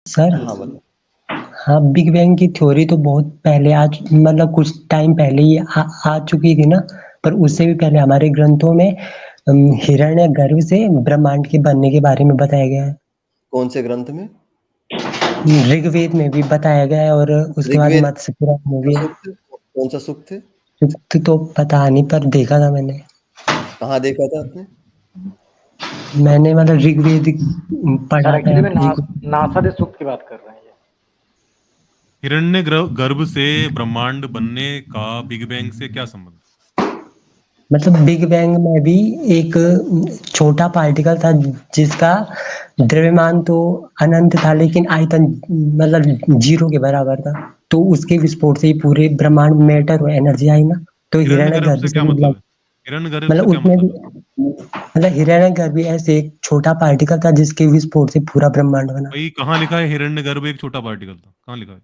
Sir हाँ बताओ। हाँ, बिग बैंग की थ्योरी तो बहुत पहले आज मतलब कुछ टाइम पहले ही आ चुकी थी ना, पर उससे भी पहले हमारे ग्रंथों में हिरण्यगर्भ से ब्रह्मांड के बनने के बारे में बताया गया है। कौन से ग्रंथ में? ऋग्वेद में भी बताया गया है और उसके बाद ऋग्वेद मत्स्य पुराण में भी। सूक्त, कौन सा सूक्त है? तो पता नहीं, पर देखा था मैंने। कहाँ देखा था आपने? मैंने मतलब ऋग्वेद सर पढ़ा था एक्चुअली में अपनी। नासा दे सूक्त की बात कर रहे हैं ये। हिरण्य गर्भ से ब्रह्मांड बनने का बिग बैंग से क्या संबंध? मतलब बिग बैंग में भी एक छोटा पार्टिकल था जिसका द्रव्यमान तो अनंत था, लेकिन आयतन मतलब 0 के बराबर था। तो उसके विस्फोट से ही पूरे ब्रह्मांड में मैटर और एनर्जी आई ना। तो हिरण्य गर्भ हिरण्यगर्भ से से क्या भी मतलब है? हिरण्य गर्भ से मतलब क्या उसमें भी मतलब है? मतलब हिरण्यगर्भ भी ऐसे एक छोटा पार्टिकल था जिसके विस्फोट से पूरा ब्रह्मांड बना। भाई कहाँ लिखा है हिरण्य गर्भ एक छोटा पार्टिकल था? कहाँ लिखा है?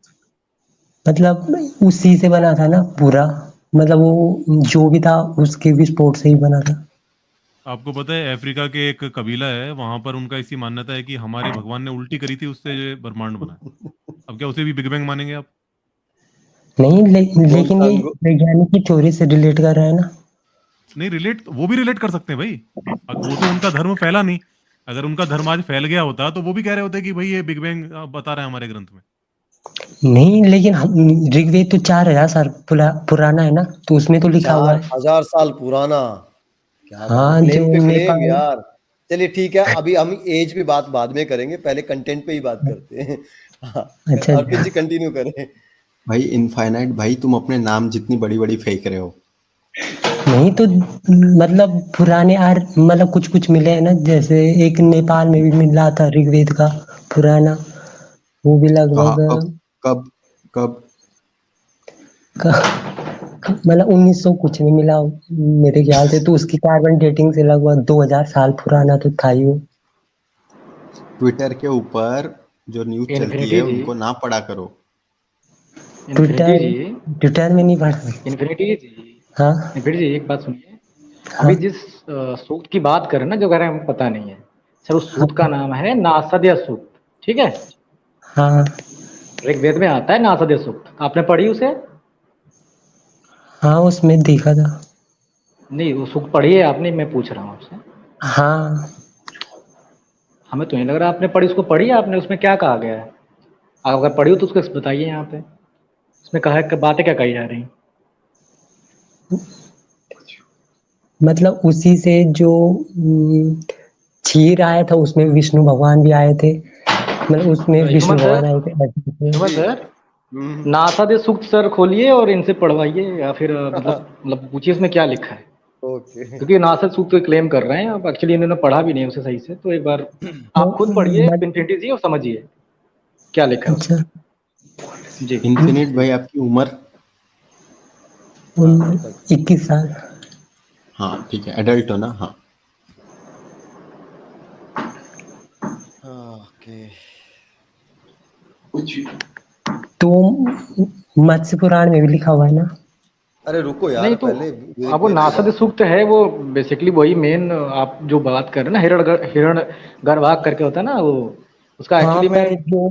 मतलब उसी से बना था ना पूरा, मतलब वो जो भी था उसके विस्फोट से ही बना था। आपको पता है अफ्रीका के एक कबीला है, वहां पर उनका ऐसी मान्यता है कि हमारे भगवान ने उल्टी करी थी, उससे ये ब्रह्मांड बना है। अब क्या उसे भी बिग बैंग मानेंगे आप? नहीं कौन लेकिन सा ये अंगो? वैज्ञानिक की थ्योरी से रिलेट कर रहा है ना। नहीं, रिलेट वो भी रिलेट कर सकते हैं भाई। वो तो उनका धर्म फैला नहीं। अगर उनका धर्म आज फैल गया होता तो वो भी कह रहे होते कि भाई ये बिग बैंग बता रहा है हमारे ग्रंथ में। नहीं, लेकिन ऋग्वेद तो 4000 साल पुराना है ना, तो उसमें तो लिखा हुआ है। 4000 साल पुराना? क्या बात, हाँ, क्लेम जो पे क्लेम नेपाल। यार। चलिए ठीक है, अभी हम एज पे बात बाद में करेंगे, पहले कंटेंट पे ही बात करते हैं। हाँ, अच्छा अर्पित जी कंटिन्यू करें। भाई इनफाइनाइट भाई, तुम अपने नाम जितनी बड़ी बड़ी फेंक रहे हो। नहीं तो मतलब पुराने आर मतलब कुछ कुछ मिले हैं ना, जैसे एक नेपाल में भी मिला था ऋग्वेद का पुराना, वो भी कहाँ? लगभग कब कब कब? मतलब 1900 कुछ में मिला मेरे ख्याल से। तो उसकी कार्बन डेटिंग से लगभग 2000 साल पुराना तो था ही वो। ट्विटर के ऊपर जो न्यूज चलती इन्फिनिटी है जी, उनको ना पढ़ा करो। इन्फिनिटी जी, ट्विटर में नहीं पढ़ सकते। इन्फिनिटी जी, हाँ इन्फिनिटी जी, एक बात सुनिए। हाँ अभी जिस सूक्त की बात करें ना, जो कह रहे हैं हमको पता नहीं है, सर उस हाँ सूक्त का नाम है नासदीय सूक्त। ठीक है, हाँ ऋग्वेद में आता है नासदीय सूक्त। आपने पढ़ी उसे? हाँ, उसमें देखा था। नहीं, वो सूक्त पढ़ी है आपने? मैं पूछ रहा हूँ आपसे। हाँ, हमें तो नहीं लग रहा आपने पढ़ी। उसको पढ़ी है आपने? उसमें क्या कहा गया है? आप अगर पढ़ी हो तो उसको बताइए यहाँ पे। उसमें कहा है, बातें क्या कही जा रही हैं? मतलब उसी से जो क्षीर आया था उसमें विष्णु भगवान भी आए थे। मतलब उसमें ह्यूमन विष्णु सर, भगवान आए थे ह्यूमन जी। सर, नासादे सूक्त सर खोलिए और इनसे पढ़वाइए, या फिर मतलब पूछिए उसमें क्या लिखा है। ओके। क्योंकि नासद सूक्त तो क्लेम कर रहे हैं, अब एक्चुअली इन्होंने पढ़ा भी नहीं उसे सही से। तो एक बार तो आप खुद पढ़िए मत- इन्फिनिटी जी और समझिए क्या लिखा है अच्छा, उसमें। जी। इन्फिनिट भाई, आपकी उम्र? हाँ तक। 21 साल। हाँ ठीक है, एडल्ट हो ना? हाँ। ओके। तो मत्स्य पुराण में भी लिखा हुआ है ना। अरे रुको यार, नहीं तो पहले अब वो ऋग्वेद की नासद बात। सूक्त है, वो बेसिकली वही मेन आप जो बात कर रहे हैं ना, हिरण गर्भाग करके होता है ना वो, उसका हाँ, एक्चुअली में। पर जो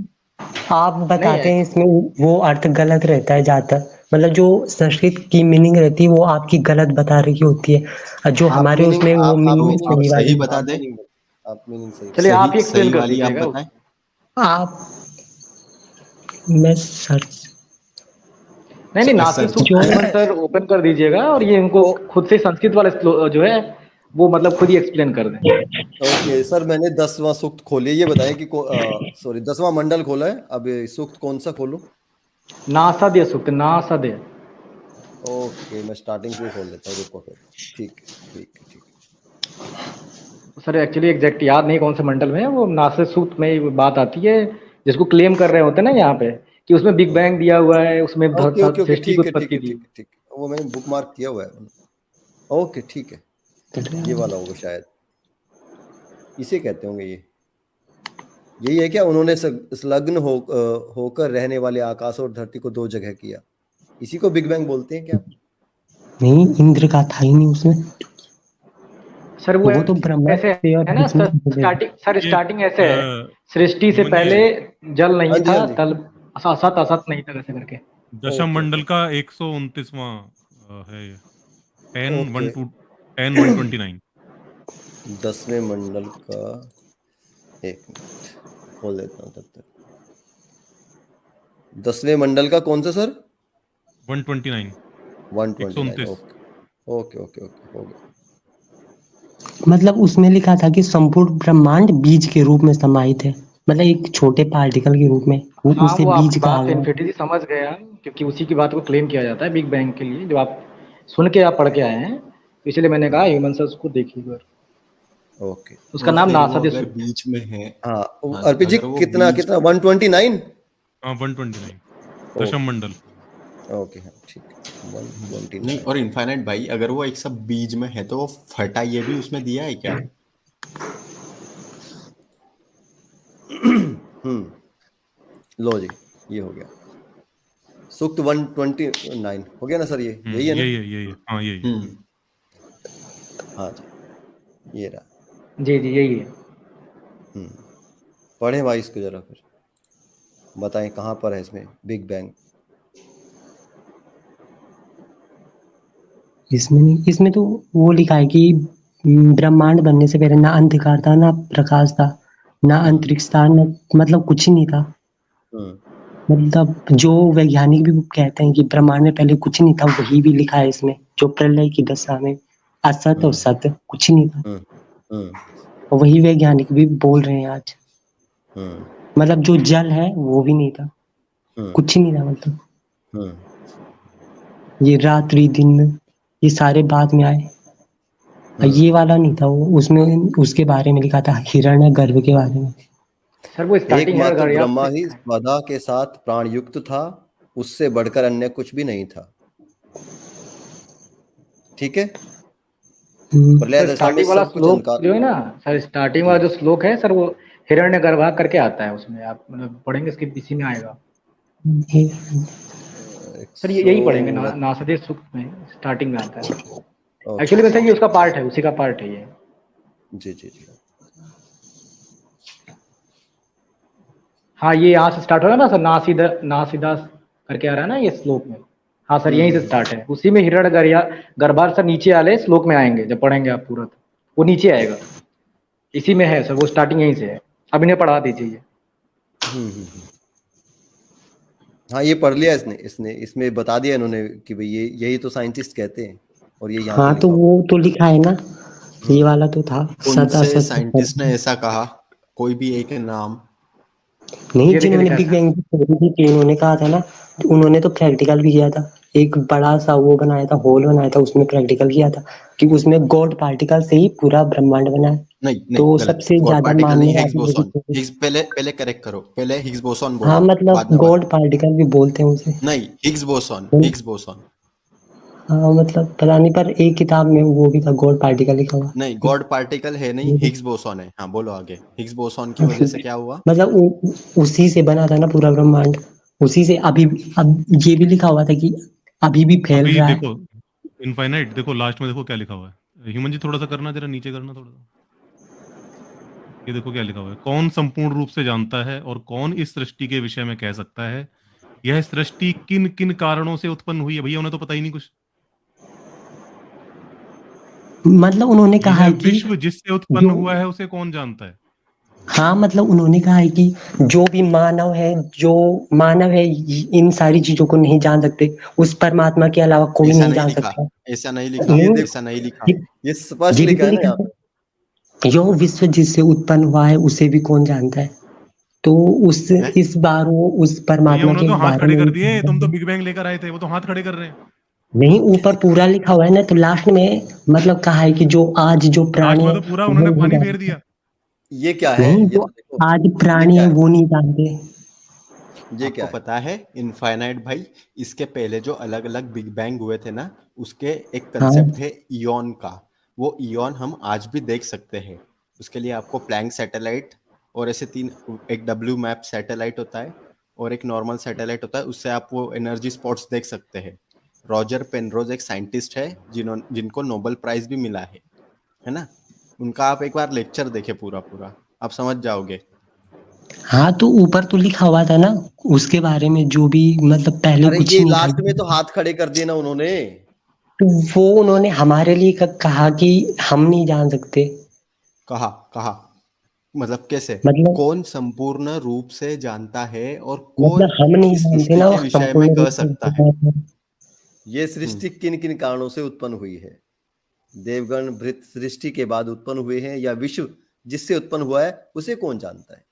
आप नहीं बताते है, हैं इसमें वो अर्थ गलत रहता है ज्यादातर। मतलब जो संस्कृत की मीनिंग रहती है वो आपकी गलत बता रही होती है, और जो आप हमारे मीनिंग उसमें वो आप मीनिंग आप सही सही वाली। बता दें। आप मीनिंग सही चलिए बताओ। आप सही ही एक्सप्लेन सही कर वाली आप दीजिएगा बताएं। आप मैं सर्च नहीं नहीं, नासिक सर्च। सूक्त जो ह्यूमन सर ओपन कर दीजिएगा, और ये इनको ओ, खुद से संस्कृत वाले जो है वो मतलब खुद ही एक्सप्लेन कर दें। ओके सर, मैंने 10वां सूक्त खोलिए। ये बताएं कि सॉरी, 10वां मंडल खोला है। अब ये सूक्त कौन सा खोलूं? नासादे सूक्त, नासादे। ओके, मैं स्टार्टिंग से ही खोल लेता हूँ, रुको फिर। ठीक है ठीक है ठीक सर एक्चुअली एग्जैक्ट याद नहीं कौन से मंडल में है, वो नासिक सूक्त में ही बात आती है, जिसको क्लेम कर रहे होते हैं ना यहाँ पे, कि उसमें बिग है। बैंग दिया हुआ है, उसमें ओके ओके ओके, सृष्टि की ठीक है ठीक उत्पत्ति है दी। ठीक है ठीक है, वो मैंने बुक मार्क किया हुआ है। ओके ठीक है, ये वाला होगा शायद। इसे कहते होंगे ये। यही है क्या? उन्होंने संलग्न होकर रहने वाले आकाश और धरती को दो जगह किया, इसी को बिग बैंग बोलते हैं क्या? नहीं, इंद्र का था ही नहीं उसमें। सर वो वो तो ब्रह्मा ऐसे से और है ना विष्णु सर, से मिले। सर ये स्टार्टिंग ऐसे है, अ, सृष्टि से ह्यूमन जी, पहले जल हाँ नहीं जी, था, हाँ जी। तल असत असत नहीं था, ऐसे करके। दशम ओके, मंडल ओके, का 129वां है ये, 10 ओके। 1 2 10 129। 10वें मंडल का, एक मिनट खोल देता हूँ तब तक। 10वें मंडल का कौन सा sir? 129, 129। 129। Okay, okay, okay, okay, हो गया। मतलब उसमें लिखा था कि संपूर्ण ब्रह्मांड बीज के रूप में समाहित है, मतलब एक छोटे पार्टिकल के रूप में, हाँ, उसे वो बीज आपकी कहा बात गया। इन्फिनिटी समझ गया, क्योंकि उसी की बात को क्लेम किया जाता है बिग बैंग के लिए, जो आप सुन के आप पढ़ के आए हैं, तो इसलिए मैंने कहा ह्यूमन सर उसको देखिए एक बार। ओके। उसका और नाम फिर नासा वो दे अगर सूट है। बीच में है, हाँ, हाँ, अर्पित जी अगर वो कितना बीच, कितना 129? हाँ 129, ओके, दशम मंडल। ओके, हाँ ठीक है, नहीं, 129। और इनफाइनाइट भाई अगर वो एक सब बीज में है तो वो फटा ये भी उसमें दिया है क्या? लो जी, ये हो गया सूक्त 129 हो गया ना सर, ये यही है ना? यही है, हाँ यही है। हम्म हाँ जी, ये रहा। जी जी यही है। पढ़े भाई इसको जरा, फिर बताएं कहाँ पर है इसमें बिग बैंग। इसमें नहीं, इसमें तो वो लिखा है कि ब्रह्मांड बनने से पहले ना अंधकार था ना प्रकाश था, ना अंतरिक्ष था, ना मतलब कुछ ही नहीं था। हम्म, मतलब जो वैज्ञानिक भी कहते हैं कि ब्रह्मांड में पहले कुछ नहीं था, वही भी लिखा है इसमें, जो प्रलय की दशा में असत और सत कुछ नहीं था, हम्म, हम्म, और वही वैज्ञानिक भी बोल रहे हैं आज। हम्म, मतलब जो जल है वो भी नहीं था, हम्म, कुछ ही नहीं था। मतलब हम्म, ये रात्रि दिन ये सारे बाद में आए, ये वाला नहीं था, वो उसमें उसके बारे में लिखा था, हिरण्य गर्भ के बारे में। सर वो स्टार्टिंग है एकमात्र गाड़ी ब्रह्मा आपने ही लिखा है। स्वधा के साथ प्राणयुक्त था, उससे बढ़कर अन्य कुछ भी नहीं था। ठीक है, प्रलय सर दशा में स्टार्टिंग वाला सब कुछ श्लोक अंधकार। जो है ना, सर स्टार्टिंग वाला जो श्लोक है सर, वो हिरण्य गर्भा करके आता है उसमें, आप मतलब पढ़ेंगे इसके इसी में आएगा। सर ये यही पढ़ेंगे 100। नासदे सूक्त में स्टार्टिंग में आता है। ओके, एक्चुअली वैसे ये उसका पार्ट है, उसी का पार्ट है ये। जी जी जी। हाँ, ये यहाँ से स्टार्ट हो रहा है ना सर, नासीदा करके आ रहा है ना ये श्लोक में। हाँ सर, यहीं से स्टार्ट है, उसी में हिरण्य गर्भार सर नीचे वाले श्लोक में आएंगे, जब पढ़ेंगे आप पूरा तो वो नीचे आएगा। इसी में है सर, वो स्टार्टिंग यहीं से है। अब इन्हें पढ़ा दीजिए ये। हाँ, ये पढ़ लिया इसने इसने इसमें बता दिया इन्होंने कि भाई ये यही तो साइंटिस्ट कहते हैं, और ये यहाँ पे हाँ तो लिखा हुआ वो तो लिखा है ना, है। ये वाला तो था कौन सत से असत साइंटिस्ट ने सत। ऐसा कहा? कोई भी एक नाम? नहीं, ये देखिए जिन्होंने लिखा है बिग सर। बैंग की थ्योरी दी थी उन्होंने कहा था ना, तो उन्होंने तो प्रैक्टिकल भी किया था। एक बड़ा सा वो बनाया था, होल बनाया था, उसमें प्रैक्टिकल किया था कि उसमें गॉड पार्टिकल से ही पूरा ब्रह्मांड बना है। नहीं नहीं, तो गलत। सबसे गॉड ज्यादा पार्टिकल मानने नहीं, हिग्स वाली वही बोसॉन। theory। हिग्स, पहले पहले करेक्ट करो, पहले हिग्स बोसॉन हाँ बोलो, मतलब बाद में गॉड बात। पार्टिकल भी बोलते हैं उसे। नहीं, हिग्स बोसॉन, हिग्स बोसॉन। हाँ मतलब पता नहीं, पर एक किताब में वो भी था गॉड पार्टिकल लिखा हुआ। नहीं, गॉड पार्टिकल है नहीं, हिग्स बोसॉन है। हाँ बोलो आगे। हिग्स बोसॉन की वजह से क्या हुआ? मतलब उसी से बना था ना पूरा ब्रह्मांड, उसी से अभी अब ये भी लिखा हुआ था कि अभी भी फैल अभी रहा है। देखो इनफाइनाइट, देखो लास्ट में देखो क्या लिखा हुआ है। ह्यूमन जी थोड़ा सा करना, जरा नीचे करना थोड़ा सा। ये देखो क्या लिखा हुआ है, कौन संपूर्ण रूप से जानता है और कौन इस सृष्टि के विषय में कह सकता है, यह सृष्टि किन किन कारणों से उत्पन्न हुई है। भैया उन्हें तो पता ही नहीं कुछ। मतलब उन्होंने कहा यह है कि विश्व जिससे उत्पन्न जो, हुआ है उसे कौन जानता है। हाँ मतलब उन्होंने कहा है कि जो भी मानव है, जो मानव है इन सारी चीजों को नहीं जान सकते, उस परमात्मा के अलावा कोई ऐसा नहीं नहीं जान लिखा, सकता। ऐसा नहीं लिखा, ये नहीं, देखो, ऐसा नहीं लिखा। ये, ये स्पष्ट ये भी लिखा तो है ना लिखा यहाँ पे। है, जो विश्व जिससे उत्पन्न हुआ है उसे भी कौन जानता है। तो उस है? इस बार वो उस भैया परमात्मा उन्होंने के तो हाथ बारे खड़े में कर दिए, तुम तो बिग बैंग लेकर आए थे, वो तो हाथ खड़े कर रहे हैं। नहीं, ऊपर पूरा लिखा हुआ है ना, तो लास्ट में मतलब कहा है कि जो आज जो लास्ट प्राणी में है तो पूरा वो उन्होंने नहीं पानी फेर जानते। दिया। ये क्या है, नहीं, ये जो तो देखो, आज ये प्राणी क्या है है, वो नहीं जानते। ये आपको क्या है? पता है इनफाइनाइट भाई, इसके पहले जो अलग अलग बिग बैंग हुए थे ना, उसके एक हाँ कंसेप्ट है इयॉन का। वो इयॉन हम आज भी देख सकते हैं। उसके लिए आपको प्लैंक सैटेलाइट और ऐसे तीन, एक डब्ल्यू मैप सैटेलाइट होता है और एक नॉर्मल सैटेलाइट होता है, उससे आप वो एनर्जी स्पॉट्स देख सकते हैं। रॉजर पेनरोज एक साइंटिस्ट है जिनको नोबेल प्राइज भी मिला है ना। उनका आप एक बार लेक्चर देखे पूरा पूरा, आप समझ जाओगे। हाँ तो ऊपर तो लिखा हुआ था ना उसके बारे में, जो भी मतलब पहले अरे कुछ ये नहीं था। लास्ट में तो हाथ खड़े कर दिए ना उन्होंने। तो वो उन्होंने हमारे लिए कहा कि हम नहीं जान सकते। कहा कहा मतलब कैसे? मतलब कौन संपूर्ण रूप से जानता है और कौन हम नहीं इस जानते सृष्टि ना के वो विषय में संपूर्ण कह रूप से सकता है? जानता है। ये सृष्टि किन किन कारणों से उत्पन्न हुई है? देवगण भृत सृष्टि के बाद उत्पन्न हुए हैं, या विश्व जिससे उत्पन्न हुआ है उसे कौन जानता है?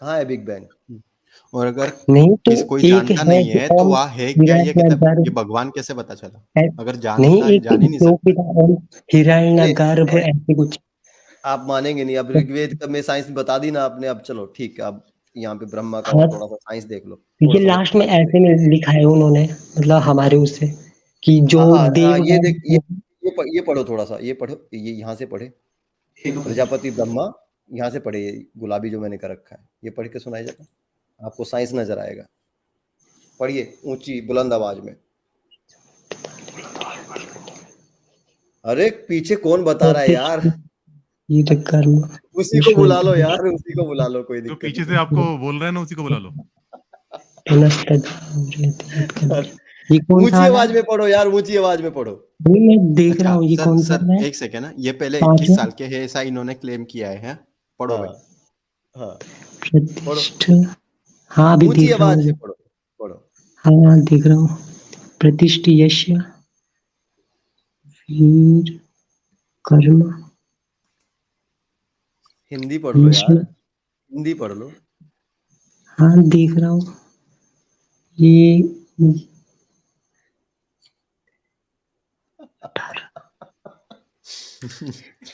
कहाँ है बिग बैंग? और अगर नहीं तो कोई एक जानता है नहीं जो है तो ओम वह है क्या, ये हिरण्य कहता गर्भ ये भगवान कैसे पता चला? है। अगर नहीं, जानता एक जान ही नहीं श्लोक भी सकता। था ओम हिरण्य अरे गर्भ ऐसे कुछ। आप मानेंगे नहीं, अब ऋग्वेद में साइंस बता दी ना आपने, अब चलो ठीक है, अब यहाँ पे ब्रह्मा का हाँ और थोड़ा सा साइंस देख लो, ये थोड़ा सा लास्ट में साइंस देख ऐसे में लिखा है उन्होंने, मतलब हमारे उससे कि लो। जो हाँ हाँ हाँ, देव ये देख ये पढ़ो थोड़ा सा, ये पढ़ो, ये यहाँ से पढ़े, प्रजापति ब्रह्मा, यहाँ से पढ़े, ये गुलाबी जो मैंने कर रखा है, ये पढ़ के सुनाई जाता, आपको साइंस नजर आएगा। पढ़िए ऊंची बुलंद आवाज में। अरे पीछे कौन बता रहा है यार? ये तो कर्म उसी को बुला लो यार, उसी को बुला लो, कोई जो दिक्कत पीछे नहीं से आपको बोल रहा है ना उसी को बुला लो। ये कौन सा ऊंची वाला आवाज है? में पढ़ो यार, ऊंची आवाज में पढ़ो। नहीं मैं देख रहा अच्छा हूँ ये सर कौन सा सर वाला है? एक सेकेंड ना, ये पहले 21 पांचवा साल के है ऐसा इन्होंने क्लेम किया है, हैं? पढ़ो भाई। हाँ हाँ, पढ़ो प्रतिष्ठा। हाँ अभी ऊंची देख रहा आवाज हूँ। से पढ़ो, पढ़ो। हाँ देख रहा हूँ। प्रतिष्ठि यश वीर कर्म हिंदी पढ़ लो यार, विष्णु। हिंदी पढ़ लो। हाँ देख रहा हूँ ये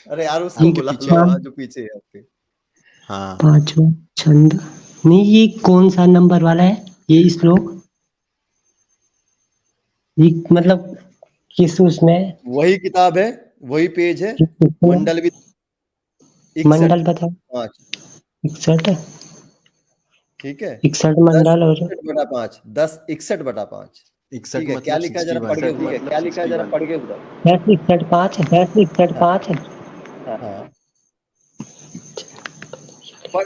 अरे यार उसको ये बुला पीछे लो, हाँ हाँ जो पीछे है आपके। हाँ पांचवा छंद। नहीं ये कौन सा नंबर वाला है ये श्लोक? ये मतलब किस उसमें वही किताब है, वही पेज है, किस उसमें? मंडल भी 61 मंडल बताओ। 5, 61 ठीक है, 61 10 मंडल और 61/5, 10 61/5, 61 ठीक है। क्या मतलब लिखा है जरा पढ़ 61। के बताओ, क्या लिखा है जरा पढ़ के बताओ। 61 5 61 5। हाँ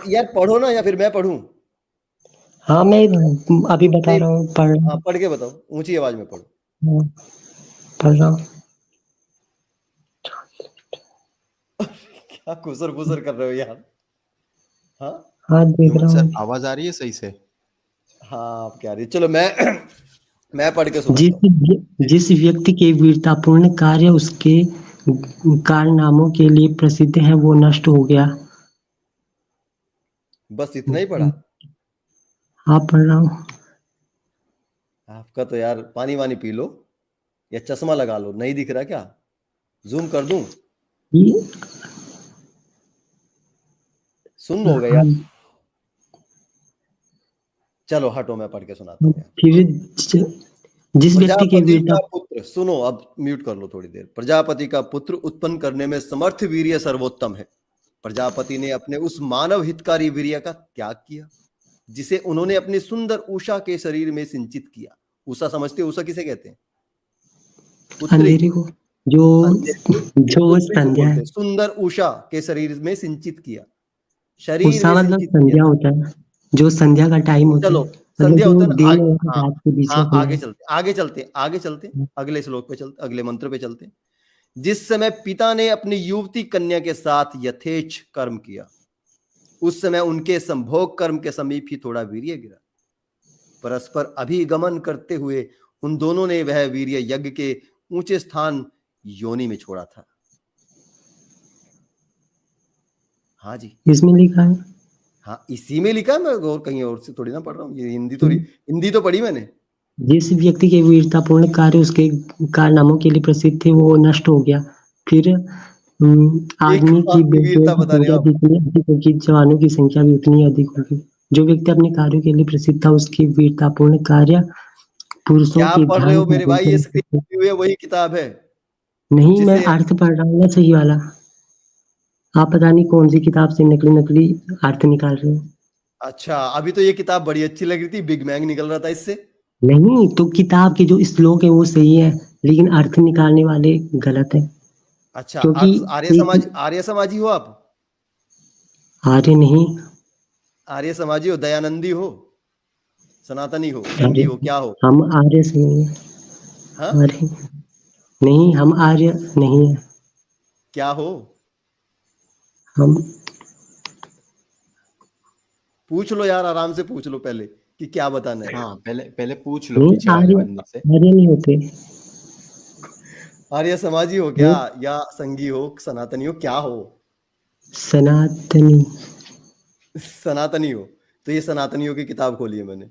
यार पढ़ो ना, या फिर मैं पढ़ूं? हाँ मैं अभी बता रहा हूँ पढ़ हाँ पढ़ के बताओ, ऊंची आवाज में पढ़ो। हाँ, पढ़ रहा हूँ। क्या खुसर खुसर कर रहे हो यार? हाँ हाँ देख ह्यूमन रहा सर हूँ। आवाज आ रही है सही से? हाँ आप क्या रही, चलो मैं मैं पढ़ के जिस सुनाता हूँ। जिस व्यक्ति के वीरतापूर्ण कार्य उसके कारनामों के लिए प्रसिद्ध है वो नष्ट हो गया। बस इतना ही पढ़ा? हाँ पढ़ रहा हूँ। आपका तो यार पानी वानी पी लो, या चश्मा लगा लो, नहीं दिख रहा क्या? जूम कर दूं? ये सुन लोगे यार? चलो हटो, मैं पढ़ के सुनाता हूँ यार। फिर जिस व्यक्ति के प्रजापति वीरता का पुत्र, सुनो, अब म्यूट कर लो थोड़ी देर। प्रजापति का पुत्र उत्पन्न करने में समर्थ वीर्य सर्वोत्तम है। प्रजापति ने अपने उस मानव हितकारी वीर्य का त्याग किया जिसे उन्होंने अपनी सुंदर उषा के शरीर में सिंचित किया। उषा समझते हो? उषा किसे कहते हैं? पुत्री, अंधेरे को जो जो पुत्री को संध्या बोलते है। हैं। सुंदर उषा के शरीर में सिंचित किया, शरीर उषा में मतलब सिंचित किया। संध्या होता है, जो संध्या का टाइम होता है, चलो मतलब संध्या जो होता है ना, दिन आगे, और हाँ रात के बीच का हाँ, समय आगे है। चलते आगे चलते आगे चलते, अगले श्लोक पे चलते, अगले मंत्र पे चलते। जिस समय पिता ने अपनी युवती कन्या के साथ यथेच्छ कर्म किया, उस समय उनके संभोग कर्म के समीप ही थोड़ा वीर्य गिरा। परस्पर अभिगमन करते हुए उन दोनों ने वह वीर्य यज्ञ के ऊंचे स्थान योनि में छोड़ा था। हाँ जी, इसमें लिखा है। हाँ इसी में लिखा है, मैं और कहीं और से थोड़ी ना पढ़ रहा हूँ। ये हिंदी तो पढ़ी मैंने। जिस व्यक्ति के वीरतापूर्ण कार्य उसके कारनामों के लिए प्रसिद्ध थे वो नष्ट हो गया। फिर एक आदमी की आपकी वीरता बता रहे संख्या हो आप। जितनी अधिक होगी जवानों की संख्या भी उतनी अधिक होगी। जो व्यक्ति अपने कार्यों के लिए प्रसिद्ध था उसकी वीरतापूर्ण कार्य पुरुषों क्या के पढ़ रहे ध्यान हो को मेरे भाई? ये आकर्षित करते। स्क्रीन हुई है, वही किताब है नहीं मैं जिसे, अर्थ पढ़ रहा हूँ ना सही वाला। आप पता नहीं कौन सी किताब से नकली नकली अर्थ निकाल रहे हो। अच्छा अभी तो ये किताब बड़ी अच्छी लग रही थी, बिग बैंग निकल रहा था इससे। नहीं तो किताब के जो श्लोक है वो सही है, लेकिन अर्थ निकालने वाले गलत है, अच्छा, क्योंकि आर्य समाजी हो आप? आर्य नहीं, आर्य समाजी हो, दयानंदी हो, सनातनी हो, संघी हो, क्या हो? हम आर्य से नहीं है। हाँ, आर्य नहीं, हम आर्य नहीं है। क्या हो? हम पूछ लो यार, आराम से पूछ लो पहले कि क्या बताना है। हाँ, पहले पहले पूछ लो नहीं, पीछे वाले बंदे से। आर्य नहीं होते। आर्य समाजी हो क्या, या संघी हो, सनातनी हो, क्या हो? सनातनी। सनातनी हो, तो ये सनातनियों की किताब खोली है मैंने।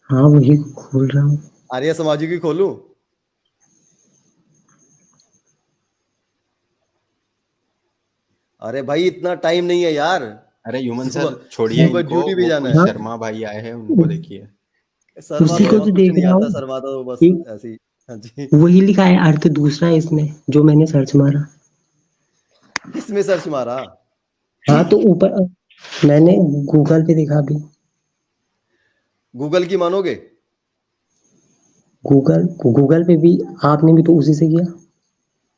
हाँ, वही खोल रहा हूँ। आर्य समाजी की खोलूं? अरे भाई इतना टाइम नहीं है यार, अरे ह्यूमन सर सुबह छोड़िए सुबह इनको, ड्यूटी भी वो जाना कोई है। शर्मा भाई आए हैं उनको देखिए। शर्मा उसी को शर्मा तो कुछ देख नहीं रहा आता, हूँ। शर्मा तो बस ये ऐसे ही। हाँ जी। वही लिखा है, अर्थ दूसरा है इसमें जो मैंने सर्च मारा। किसमें सर्च मारा? हाँ, तो ऊपर मैंने गूगल पे देखा अभी। गूगल की मानोगे? गूगल पे भी आपने भी तो उसी से किया।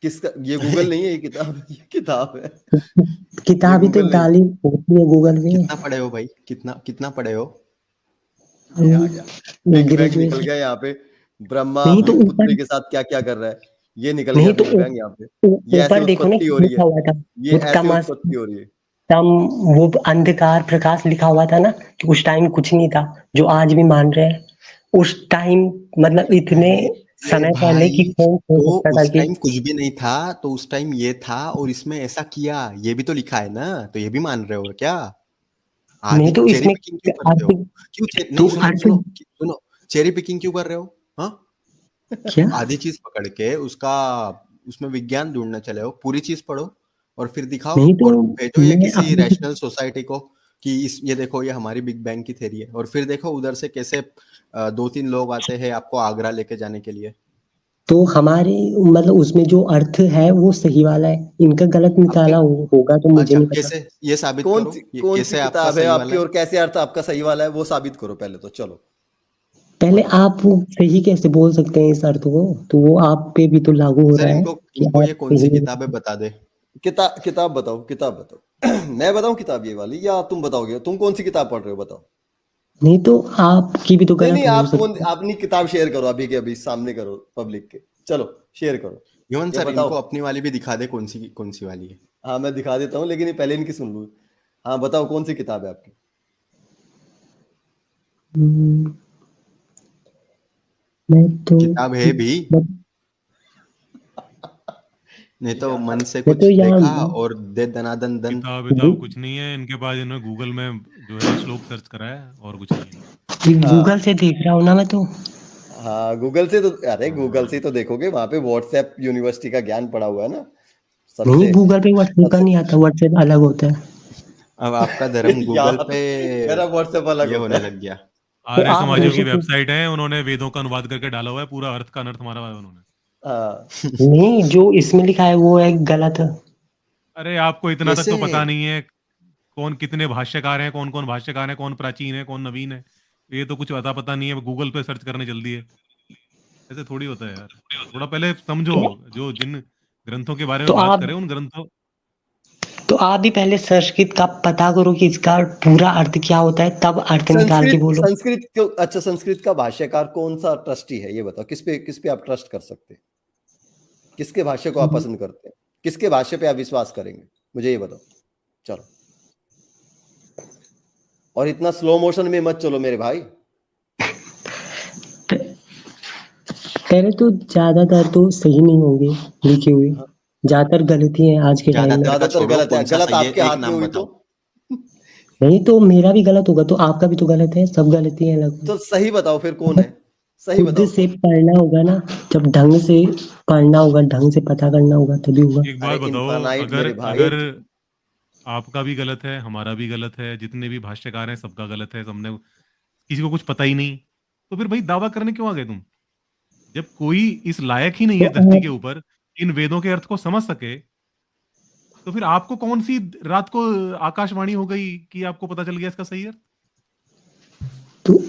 किसका? ये गूगल नहीं है, ये किताब, ये किताब है। ये किताब ही तो गूगल नहीं। डाली होती है गूगल पे। कितना पढ़े हो भाई, कितना पढ़े हो? ये आ गया, बिग बैंग निकल ग्रेजुएशन। गया यहाँ पे। ब्रह्मा नहीं तो पुत्री ऊपर, के साथ क्या क्या कर रहा है, ये निकल गया नहीं तो बिग बैंग यहाँ पे। ये ऐसे ऊपर देखो ना उत्पत्ति हो क्या रही लिखा है, हुआ था। ये वो ऐसे उत्पत्ति हो रही है। तम वो अंधकार प्रकाश लिखा हुआ था ना, कि उस टाइम कुछ नहीं था, जो आज भी मान रहे हैं। उस टाइम मतलब इतने अरे समय पहले भाई, कि कौन सोच तो सकता था उस कि टाइम कुछ भी नहीं था, तो उस टाइम ये था और इसमें ऐसा किया, ये भी तो लिखा है ना, तो ये भी मान रहे हो क्या? आदि नहीं तो चेरी इसमें पिकिंग क्यों करते हो? अर्थ, तो नहीं, सुनो अर्थ सुनो सुनो, चेरी पिकिंग क्यों कर रहे हो? हाँ, क्या? आधी चीज पकड़ के उसका उसमें विज्ञान ढूंढने चले हो, पूरी चीज पढ़ो और फिर दिखाओ नहीं तो और भेजो ये मैं किसी अपने, रैशनल सोसाइटी को कि इस ये देखो ये हमारी बिग बैंग की थ्योरी है, और फिर देखो उधर से कैसे 2-3 लोग आते हैं आपको आगरा लेके जाने के लिए। तो हमारे मतलब उसमें जो अर्थ है वो सही वाला है, इनका गलत आपका निकाला होगा तो मुझे अच्छा, नहीं पता। कैसे ये साबित करो, ये कौन सी कैसे आपका किताब है सही वाला आपकी, है? और कैसे अर्थ आपका सही वाला है, वो साबित करो पहले तो, चलो पहले बताओ। आप सही कैसे बोल सकते हैं इस अर्थ को, तो वो आप पे भी तो लागू हो सर रहा है इनको कि इनको आप ये कौन सही सी नहीं। किताब है बता दे। किताब बताओ, किताब बताओ। मैं बताऊं किताब ये वाली, या तुम बताओगे? तुम कौन सी किताब पढ़ रहे हो, बताओ। नहीं तो आपकी भी तो नहीं गलत नहीं, हो आप कौन, सकती है। अपनी किताब शेयर करो अभी के अभी, सामने करो पब्लिक के, चलो शेयर करो, ह्यूमन ये सर बताओ। इनको अपनी वाली भी दिखा दे, कौन सी वाली है। हाँ मैं दिखा देता हूँ, लेकिन ये पहले इनकी सुन लूँ। हाँ बताओ, कौन सी किताब है आपकी? हम्म, मैं तो किताब है भी, मैं, नहीं तो मन से मैं तो कुछ यहाँ देखा और दे दनादन दन। किताब कुछ नहीं है इनके पास, इन्होंने गूगल में जो है श्लोक सर्च करा है और कुछ नहीं है। गूगल हाँ से देख रहा हूँ ना मैं तो। हाँ, गूगल से तो, अरे गूगल से ही तो देखोगे, वहां पे व्हाट्सएप यूनिवर्सिटी का ज्ञान पड़ा हुआ है ना नहीं, सबसे। गूगल पे व्हाट्सएप का सबसे नहीं आता, व्हाट्सएप अलग होता है। अब आपका धर्म गूगल यार पे मेरा व्हाट्सएप अलग ये होता होने है। लग गया। तो आर्य आप समाजियों की देखो, वेबसाइट है, उन्होंने वेदों का अनुवाद करके डाला हुआ है, पूरा अर्थ का अनर्थ मारा हुआ है उन्होंने। हाँ नहीं जो इसमें लिखा है वो है गलत है। अरे आपको इतना तक कैसे? तो पता नहीं है कौन कितने भाष्यकार हैं, कौन कौन भाष्यकार हैं, कौन प्राचीन है कौन नवीन है, ये तो कुछ पता नहीं है, गूगल पे सर्च करने जल्दी है। ऐसे थोड़ी होता है यार, थोड़ा पहले समझो। क्या? जो जिन ग्रंथों के बारे तो में बात आप करें उन ग्रंथों। तो आप भी पहले संस्कृत का पता करो कि इसका पूरा अर्थ क्या होता है, तब अर्थ निकाल के संस्कृत, बोलो। संस्कृत क्यों? अच्छा, संस्कृत का भाष्यकार कौन सा ट्रस्टी है, ये बताओ, किस पे आप ट्रस्ट कर सकते हैं? किसके भाष्य को आप पसंद करते हैं? किसके भाष्य पे आप विश्वास करेंगे, मुझे ये बताओ, चलो। और इतना स्लो मोशन में मत चलो मेरे भाई। पहले तो ज्यादातर तो सही नहीं होंगे लिखे हुए, हाँ, ज्यादातर गलती है आज के टाइम में। ज्यादातर का ज्यादातर छोड़ो, गलत है, कौन सा गलत सही है आपके एक हाथ में नाम हुई तो। बताओ। नहीं तो मेरा भी गलत होगा, तो आपका भी तो गलत है, सब गलती है लगभग। तो सही बताओ फिर कौन है, सही खुद बताओ से तो। पढ़ना होगा ना, जब ढंग से पढ़ना होगा, ढंग से पता करना होगा तभी होगा। एक अरे बात बताओ, इनफानाइट अगर मेरे भाई। अगर आपका भी गलत है, हमारा भी गलत है, जितने भी भाष्यकार हैं सबका गलत है, सबने किसी को कुछ पता ही नहीं, तो फिर भाई दावा करने क्यों आ गए तुम? जब कोई इस लायक ही नहीं तो है धरती के आप ऊपर इन वेदों के अर्थ को समझ सके, तो फिर आपको कौन सी रात को आकाशवाणी हो गई कि आपको पता चल गया इसका सही अर्थ? तो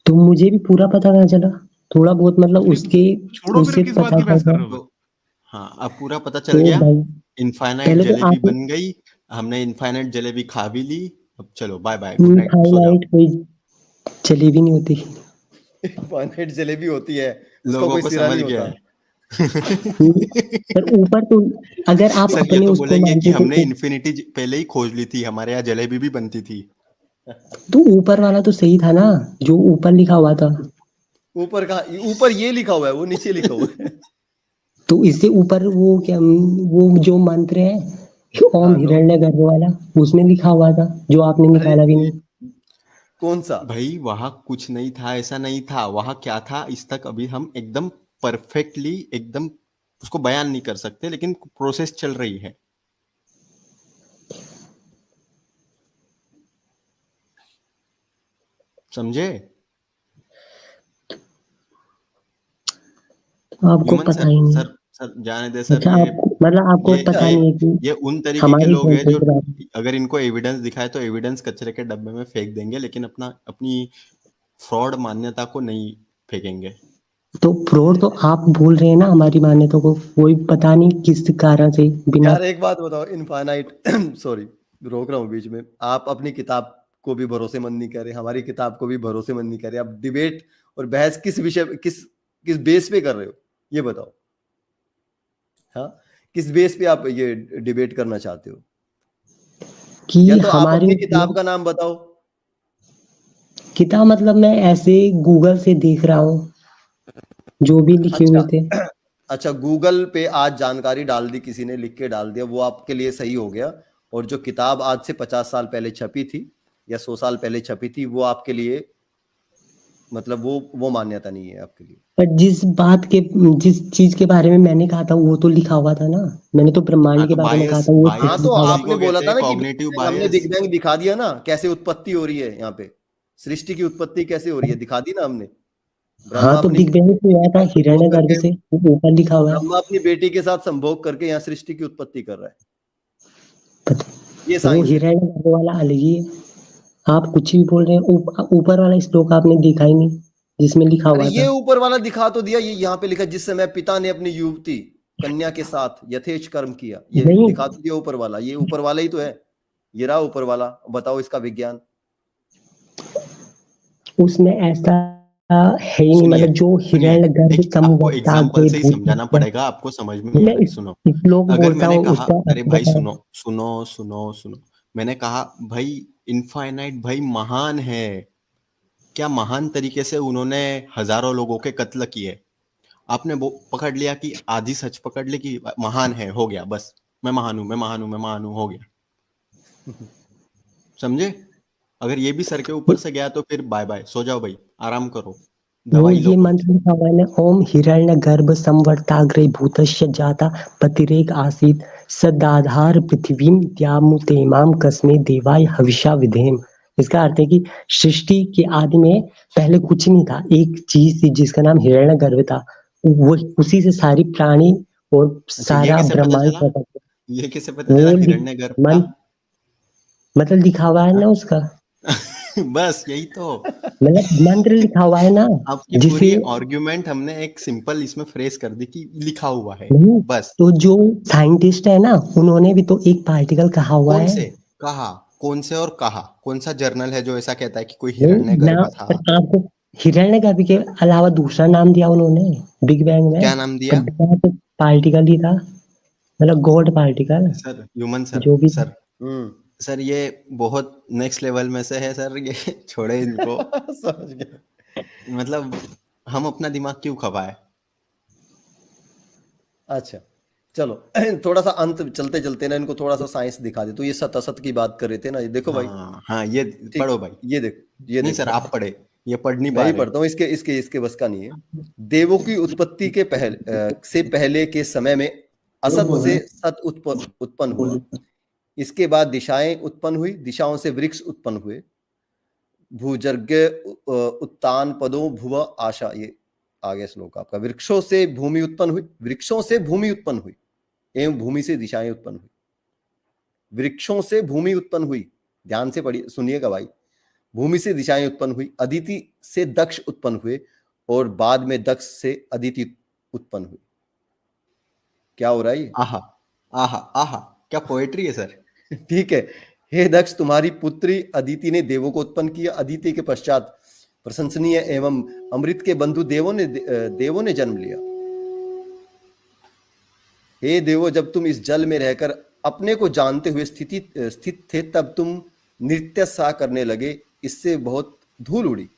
तो मुझे भी पूरा पता कहाँ चला, थोड़ा बहुत मतलब उसके छोड़ो फिर उससे किस बात पता की बहस कर था। रहे हो? तो हाँ, अब पूरा पता चल तो गया। भाई इनफाइनाइट पहले तो जलेबी आप बन गई, हमने इनफाइनाइट जलेबी खा भी ली। अब चलो बाय बाय, गुड नाइट, सो जाओ। फाइनाइट कोई जलेबी नहीं होती। इनफाइनाइट जलेबी होती है, उसका लोगों कोई को सिरा समझ नहीं गया होता। है। पर ऊपर तो अगर आप सर ये अपने तो उसको बोलेंगे कि मानते हमने तो इन्फिनिटी पहले ही खोज ली थी, हमारे यहाँ जलेबी भी बनती थी। ऊपर वाला तो सही था ना, जो ऊपर लिखा हुआ था। ऊपर का ऊपर ये लिखा हुआ है, वो नीचे लिखा हुआ है। तो इससे ऊपर वो क्या, वो जो मंत्र है ओम हाँ तो हिरण्यगर्भ वाला, उसमें लिखा हुआ था जो आपने अरे निकाला भी नहीं। कौन सा? भाई वहां कुछ नहीं था, ऐसा नहीं था। वहां क्या था इस तक अभी हम एकदम परफेक्टली एकदम उसको बयान नहीं कर सकते, लेकिन प्रोसेस चल रही है। समझे? आपको ह्यूमन पता सर, ही नहीं। सर सर जाने दे सर। अच्छा, आपको मतलब आपको ये पता ये नहीं है कि ये उन तरीके के हमारी लोग हैं संस्था जो के बारे में। अगर इनको एविडेंस दिखाए तो एविडेंस कचरे के डब्बे में फेंक देंगे, लेकिन अपनी फ्रॉड मान्यता को नहीं फेंकेंगे। तो फ्रॉड तो आप बोल रहे हैं ना हमारी मान्यता को, कोई पता नहीं किस कारण से बिना। यार एक बात बताओ, इनफाइनाइट सॉरी रोक रहा हूँ बीच में, आप अपनी किताब को भी भरोसेमंद नहीं कर रहे, हमारी किताब को भी भरोसेमंद नहीं कर रहे, आप डिबेट और बहस किस विषय किस किस बेस पे कर रहे हो, ये बताओ। हाँ, किस बेस पे आप ये डिबेट करना चाहते हो? कि या तो आप हमारी अपनी किताब का नाम बताओ। किताब मतलब मैं ऐसे गूगल से देख रहा हूँ जो भी लिखे हुए अच्छा थे। अच्छा, गूगल पे आज जानकारी डाल दी, किसी ने लिख के डाल दिया, वो आपके लिए सही हो गया। और जो किताब आज से 50 साल पहले छपी थी या 100 साल पहले छपी थी, वो आपके लिए मतलब वो मान्यता नहीं है आपके लिए। पर जिस चीज के बारे में मैंने कहा था वो तो लिखा हुआ था ना। मैंने तो हाँ ब्रह्मांड के तो बारे में कहा बायस था, वो हाँ सच बायस तो लिखा हुआ उसी था। आपने को बोला कहते था हैं ना कि कॉग्निटिव हमने बायस। बिग बैंग दिखा दिया ना, कैसे उत्पत्ति हो रही है यहाँ पे, सृष्टि की उत्पत्ति कैसे हो रही है, दिखा दी ना हमने। हाँ ब्रह्मा तो अपनी बिग बैंग से बेटी हुआ के था साथ संभोग हिरण्यगर्भ करके, से, वो ऊपर लिखा हुआ है। ब्रह्मा अपनी बेटी के साथ संभोग करके यहाँ सृष्टि की उत्पत्ति कर रहा है। पता, ये वो साइंस है। हिरण्यगर्भ वाला अलग ही है। आप कुछ भी बोल रहे हैं। ऊपर वाला श्लोक आपने देखा ही नहीं जिसमें लिखा अरे हुआ ये था। ऊपर वाला दिखा तो दिया, ये यहाँ पे लिखा, जिस समय पिता ने अपनी युवती कन्या के साथ यथेच कर्म किया, ये नहीं, दिखा तो दिया ऊपर वाला, ये ऊपर वाला ही तो है। ये रहा ऊपर वाला, बताओ इसका विज्ञान। उसमें ऐसा है ही नहीं, सुनिए मतलब जो सुनिए, हिरण्यगर्भ एक आपको एग्जाम्पल संवर्ताग्रे से ही समझाना भूतस्य। पड़ेगा, आपको समझ में नहीं आ मैं रही। सुनो, श्लोक अगर बोलता मैंने हूँ कहा उसका अरे अर्थ भाई बताओ। सुनो सुनो सुनो सुनो, मैंने कहा भाई इनफाइनाइट भाई महान है। क्या महान तरीके से उन्होंने हजारों लोगों के कत्ल किए। आपने वो पकड़ लिया कि आधी सच पकड़ ली कि महान है, हो गया बस। मैं महान हूं, मैं महान हूं, मैं महान हूं, हो गया। समझे? अगर ये भी सर के ऊपर से गया तो फिर बाय बाय, सो जाओ भाई, आराम करो, वो दवाई लो ये कोई। मंत्र लिखा हुआ है ना, ओम हिरण्यगर्भ संवर्ताग्रे भूतस्य जाता पतिरेक आसीत सदाधार पृथ्वीम द्यामुतेमाम कस्मे देवाय हविषा विधेम। इसका अर्थ है कि सृष्टि के आदि में पहले कुछ नहीं था, एक चीज थी जिसका नाम हिरण्यगर्भ था। वो उसी से सारी प्राणी और अच्छा ये सारा कैसे पता ब्रह्मांड चला? प्रकट हुआ। ये कैसे पता चला वो हिरण्यगर्भ था? मन मतलब लिखा हुआ है हाँ? ना उसका, बस यही तो। मतलब मंत्र लिखा हुआ है ना, आपकी जिसे पूरी आर्ग्यूमेंट हमने एक सिंपल इसमें फ्रेज कर दी कि लिखा हुआ है, नहीं। बस। तो जो साइंटिस्ट है ना, उन्होंने भी तो एक पार्टिकल कहा हुआ कौन है। से? कहा? कौन से और कहा? कौन सा जर्नल है जो ऐसा कहता है कि कोई नहीं ना, हिरण्यगर्भ था? पर आपको हिरण्यगर्भ के अलावा दूसरा नाम दिया उन्होंने बिग बैंग में, क्या नाम पर दिया? दिया तो पार्टिकल ही था, मतलब God particle sir human sir, जो भी। सर हम्म। सर ये बहुत नेक्स्ट लेवल में से है सर, ये छोड़े इनको। समझ गया। मतलब हम अपना दिमाग क्यों खपाए? अच्छा चलो, थोड़ा सा अंत चलते चलते ना इनको थोड़ा सा साइंस दिखा दे। तो ये सत असत की बात कर रहे थे ना, ये देखो भाई। हाँ हाँ, ये ठीक, पढ़ो भाई। ये देखो, ये नहीं देखो सर भाई, आप पढ़े, ये पढ़ नहीं मैं पा ही रहे। पढ़ता हूँ, इसके इसके इसके बस का नहीं है। देवों की उत्पत्ति के से पहले के समय में असत से सत उत्पन्न हुआ। इसके बाद दिशाएं उत्पन्न हुई, दिशाओं से वृक्ष उत्पन्न हुए। भूजर्ग उत्तान पदों भुव आशा, ये आगे श्लोक आपका। वृक्षों से भूमि उत्पन्न हुई, वृक्षों से भूमि उत्पन्न हुई, एवं भूमि से दिशाएं उत्पन्न हुई। वृक्षों से भूमि उत्पन्न हुई, ध्यान से पढ़िए, सुनिएगा भाई। भूमि से दिशाएं उत्पन्न हुई, अदिति से दक्ष उत्पन्न हुए और बाद में दक्ष से अदिति उत्पन्न हुई। क्या हो रहा है ये? आहा आहा आहा, क्या पोएट्री है सर। ठीक है। हे दक्ष, तुम्हारी पुत्री अदिति ने देवों को उत्पन्न किया। अदिति के पश्चात प्रशंसनीय एवं अमृत के बंधु देवों ने जन्म लिया। हे देवो, जब तुम इस जल में रहकर अपने को जानते हुए स्थित थे, तब तुम नृत्य सा करने लगे। इससे बहुत धूल उड़ी,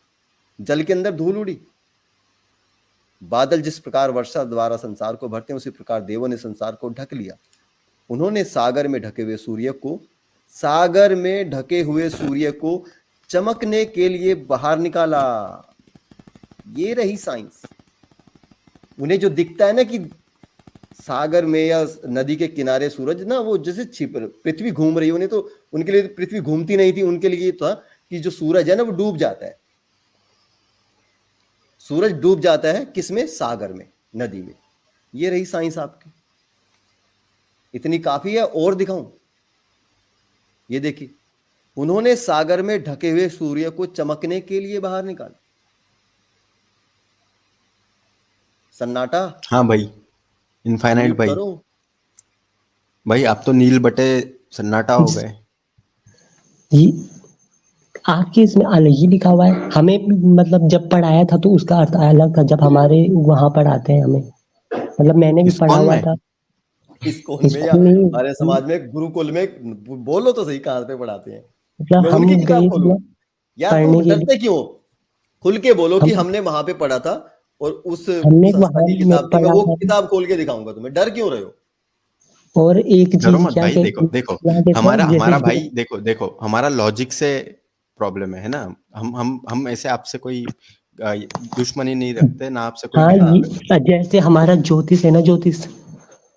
जल के अंदर धूल उड़ी। बादल जिस प्रकार वर्षा द्वारा संसार को भरते हैं, उसी प्रकार देवों ने संसार को ढक लिया। उन्होंने सागर में ढके हुए सूर्य को चमकने के लिए बाहर निकाला। ये रही साइंस। उन्हें जो दिखता है ना कि सागर में या नदी के किनारे सूरज ना, वो जैसे पृथ्वी घूम रही है, उन्हें तो उनके लिए पृथ्वी घूमती नहीं थी, उनके लिए था कि जो सूरज है ना वो डूब जाता है। सूरज डूब जाता है किसमें? सागर में, नदी में। ये रही साइंस आपकी। इतनी काफी है, और दिखाऊं? ये देखिए, उन्होंने सागर में ढके हुए सूर्य को चमकने के लिए बाहर निकाला। सन्नाटा। हाँ भाई, इनफाइनाइट म्यूट भाई। करो। भाई आप तो नील बटे सन्नाटा हो गए। ये आपके इसमें अलग ही लिखा हुआ है। हमें मतलब जब पढ़ाया था तो उसका अर्थ अलग था, जब हमारे वहां पढ़ाते हैं हमें, मतलब मैंने भी पढ़ा इस्कॉन हुआ में? था। इस्कॉन में या स्कूल में हमारे समाज में गुरुकुल में? बोलो तो सही, कहाँ पे पढ़ाते हैं? मतलब मैं हम उनकी गए किताब थे खोलूं? ना यार पढ़ने तुम के लिए। डरते क्यों? खुल के बोलो कि हम हमने वहां पे पढ़ा था और उस हमने संस्था वहां की में किताब थी। मैं पढ़ा वो था। किताब खोल के दिखाऊंगा तुम्हें। डर क्यों रहे हो? और एक डरो चीज मत क्या भाई। देखो कहते देखो, क्या कहते हमारा हैं, हमारा जैसे भाई, देखो देखो, हमारा लॉजिक से प्रॉब्लम है ना। हम ऐसे आपसे कोई दुश्मनी नहीं रखते ना, आपसे कोई हाँ, प्यार। ये जैसे हमारा ज्योतिष है ना, ज्योतिष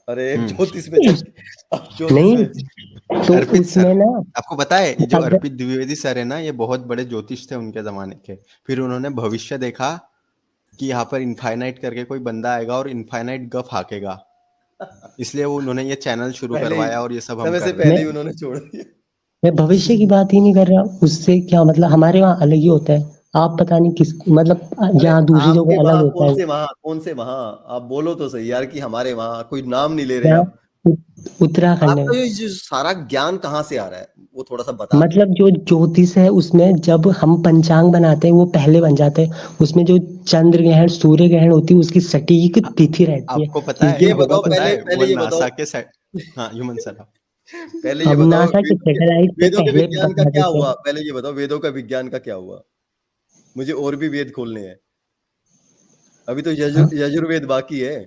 अरे हम्म। ज्योतिष में चल, अब ज्योतिष नहीं, में तो अर्पित सर, उसमें ना आपको पता है ये जो अगर अर्पित द्विवेदी सर है ना, ये बहुत बड़े ज्योतिष थे उनके जमाने के। फिर उन्होंने भविष्य देखा कि यहाँ पर इनफाइनाइट करके कोई बंदा आएगा और इनफाइनाइट गफ हाकेगा, इसलिए वो उन्होंने ये चैनल शुरू पहले ही, करवाया और ये सब हम समय से कर रहे पहले मैं ही हैं। उन्होंने छोड़ दिया। मैं भविष्य की बात ही नहीं कर रहा। उससे क्या मतलब, हमारे वहाँ अलग ही होता है। आप पता नहीं किस मतलब अरे यहाँ दूसरी आपके जगह अलग वहां होता है। कौन से वहां? आप बोलो तो सही यार कि हमारे वहां। कोई नाम नहीं ले रहे यहाँ आप। उत्तराखंड आपका में जो सारा ज्ञान कहाँ से आ रहा है, वो थोड़ा सा बता दो। मतलब जो ज्योतिष है उसमें जब हम पंचांग बनाते हैं वो पहले बन जाते हैं। उसमें जो चंद्र ग्रहण सूर्य ग्रहण होती है उसकी सटीक आ- तिथि रहती है, आपको पता इस है, दिन ये होगा बताओ, तो। पहले वो पहले ये बताओ, नासा के हाँ ह्यूमन सर। पहले ये अब बताओ, नासा के सैटेलाइट से वेदों के पहले विज्ञान का बता क्या देते हुआ? हैं। पहले ये बताओ, वेदों का विज्ञान का क्या हुआ? मुझे और भी वेद खोलने हैं। अभी तो हाँ, यजुर्वेद बाकी है।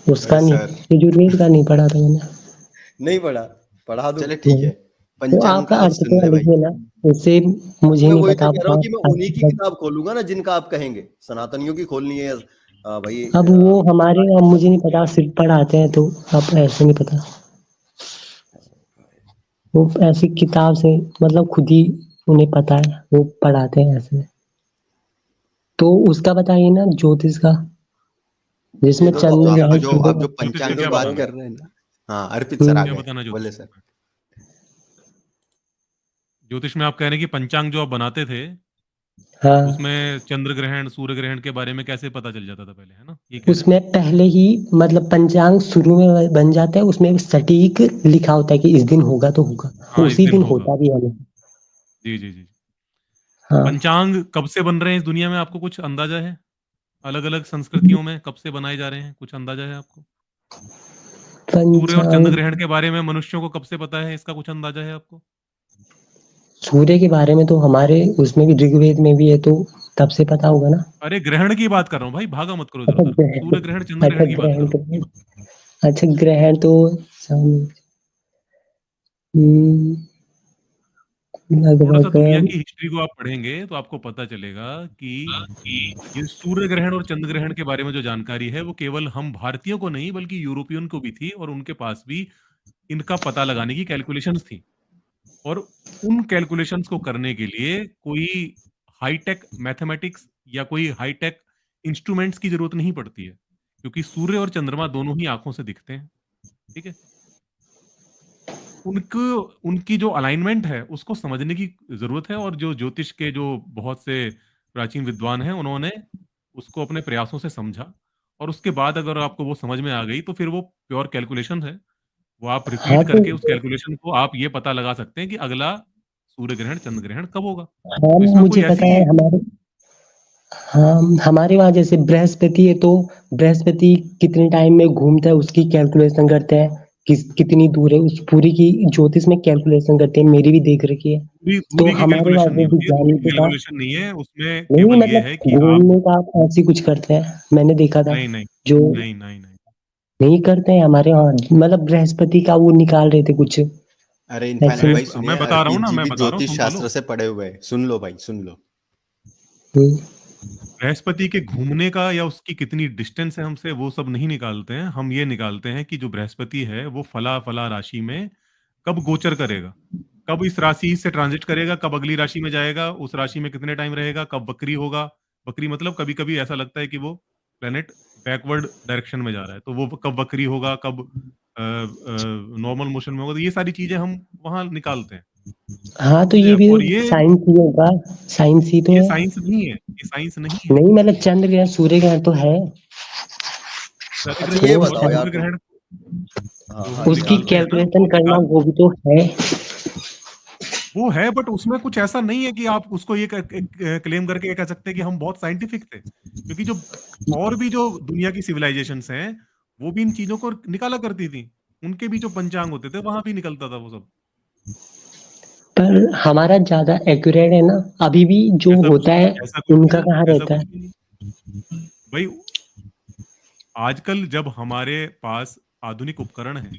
उसका नहीं, सर यजुर्वेद का नहीं पढ़ा था मैंने। नहीं पढ़ा? पढ़ा दूं? चले ठीक नहीं, है, तो पंचांग आपका का अर्थ सुन तो ले अलग भाई। ही है ना, उससे मुझे मैं नहीं वही पता तो कह रहा आपका हूँ कि मैं उन्हीं की अर्थ। किताब खोलूंगा ना जिनका आप कहेंगे। सनातनियों की खोलनी है भाई। अब वो हमारे वहाँ मुझे नहीं पता, सिर्फ पढ़ाते हैं तो अब ऐसे नहीं पता। वो ऐसी किताब से मतलब खुद ही उन्हें पता है, वो पढ़ाते हैं ऐसे। तो उसका बताइए ना, ज्योतिष का, जिसमें वेदों का चंद्र बताता आप ग्रहण हूँ। जो सूर्य आप जो ग्रहण। ज्योतिष का पंचांग की क्या वेदों का बात बताऊं बताना कर है? रहे हैं ना, हाँ अर्पित सर हम्म, आ क्या गए, बताना बोले ज्योतिष सर। में? ज्योतिष में आप कह रहे हैं कि पंचांग जो आप बनाते थे हाँ, उसमें चंद्र ग्रहण सूर्य ग्रहण के बारे में कैसे पता चल जाता था पहले, है ना? ये कह रहे हैं उसमें पहले ही मतलब पंचांग शुरू में बन जाता है, उसमें सटीक लिखा होता है कि इस दिन होगा तो होगा, आप? वो हाँ, इस उसी दिन दिन होगा। होता भी है। जी जी जी। हाँ, पंचांग कब से बन रहे हैं इस दुनिया में, आपको कुछ अंदाजा है? अलग अलग संस्कृतियों में कब से बनाए जा रहे हैं, कुछ अंदाजा है आपको? सूर्य और चंद्र पंचांग ग्रहण के बारे में मनुष्यों को कब से पता है, इसका कुछ अंदाजा है आपको? सूर्य के बारे में तो हमारे उसमें भी ऋग्वेद में भी है, तो तब से पता होगा ना। अरे ग्रहण की बात कर रहा हूँ भाई, भागा मत करो इधर अच्छा उधर। ग्रहण, सूर्य ग्रहण चंद्र अच्छा ग्रहण की बात कर ग्रहण रहा हूँ। तो, अच्छा ग्रहण तो हम्म, थोड़ा सा लगभग दुनिया की हिस्ट्री को आप पढ़ेंगे तो आपको पता चलेगा कि ये सूर्य ग्रहण और चंद्र ग्रहण के बारे में जो जानकारी है वो केवल हम भारतीयों को नहीं बल्कि यूरोपियन को भी थी, और उनके पास भी इनका पता लगाने की कैलकुलेशंस थी। और उन कैलकुलेशंस को करने के लिए कोई हाईटेक मैथमेटिक्स या कोई हाईटेक इंस्ट्रूमेंट्स की जरूरत नहीं पड़ती है, क्योंकि सूर्य और चंद्रमा दोनों ही आंखों से दिखते हैं। ठीक है? उनको उनकी जो अलाइनमेंट है उसको समझने की जरूरत है, और जो ज्योतिष के जो बहुत से प्राचीन विद्वान हैं उन्होंने उसको अपने प्रयासों से समझा, और उसके बाद अगर आपको वो समझ में आ गई तो फिर वो प्योर कैलकुलेशन है। वो आप हाँ रिपीट तो करके उस कैलकुलेशन को आप ये पता लगा सकते हैं कि अगला सूर्य ग्रहण चंद्र ग्रहण कब होगा। हाँ, तो इसमें कोई मुझे पता ऐसी है। हमारे वहाँ जैसे बृहस्पति है, तो बृहस्पति कितने टाइम में घूमता है उसकी कैलकुलेशन करते हैं, कितनी दूर है, उस पूरी की ज्योतिष में कैलकुलेशन करते हैं, मेरी भी देख रखी है। दूरी तो दूरी की हमारे वहाँ कैलकुलेशन नहीं वो होती है, विज्ञान दूरी नहीं की था। कैलकुलेशन नहीं है, उसमें नहीं केवल ये मतलब है कि आप घूमने का आप ऐसे कुछ करते हैं, मैंने देखा था। नहीं नहीं जो नहीं नहीं नहीं नहीं करते हैं हमारे वहाँ, मतलब बृहस्पति का वो निकाल रहे थे कुछ अरे ऐसे। इनफैक्ट भाई सुनिए, मैं बता रहा हूँ अर्पित ना, जी मैं भी बता रहा हूँ, ज्योतिष सुन तो लो। शास्त्र से पढ़े हुए हैं। सुन लो भाई, सुन लो। हम्म, बृहस्पति के घूमने का या उसकी कितनी डिस्टेंस है हमसे, वो सब नहीं निकालते हैं। हम ये निकालते हैं कि जो बृहस्पति है वो फला फला राशि में कब गोचर करेगा, कब इस राशि से ट्रांजिट करेगा, कब अगली राशि में जाएगा, उस राशि में कितने टाइम रहेगा, कब वक्री होगा। वक्री मतलब कभी कभी ऐसा लगता है कि वो प्लेनेट बैकवर्ड डायरेक्शन में जा रहा है, तो वो कब वक्री होगा, कब नॉर्मल मोशन में होगा, तो ये सारी चीजें हम वहां निकालते हैं। हाँ तो समझे ये आप? भी और ये साइंस ही होगा, साइंस ही तो ये है। साइंस नहीं है, ये साइंस नहीं है। नहीं मतलब चंद्र ग्रहण सूर्य ग्रहण तो है, चंद्र अच्छा ग्रहण ये वो और बताओ यार सूर्य तुम। ग्रहण हाँ जो हाँ, हम उसकी निकालते हैं ना, कैलकुलेशन करना वो भी तो है। वो है, बट उसमें कुछ ऐसा नहीं है कि आप उसको ये क्लेम करके ये कह सकते हैं कि हम बहुत साइंटिफिक थे, क्योंकि जो और भी जो दुनिया की सिविलाइजेशंस हैं वो भी इन चीजों को निकाला करती थी, उनके भी जो पंचांग होते थे वहां भी निकलता था वो सब। पर हमारा ज्यादा एक्यूरेट है ना, अभी भी जो ऐसा कुछ होता है ऐसा कुछ उनका भी कहाँ नहीं, ऐसा रहता कुछ है। भी नहीं भाई। आजकल जब हमारे पास आधुनिक उपकरण है,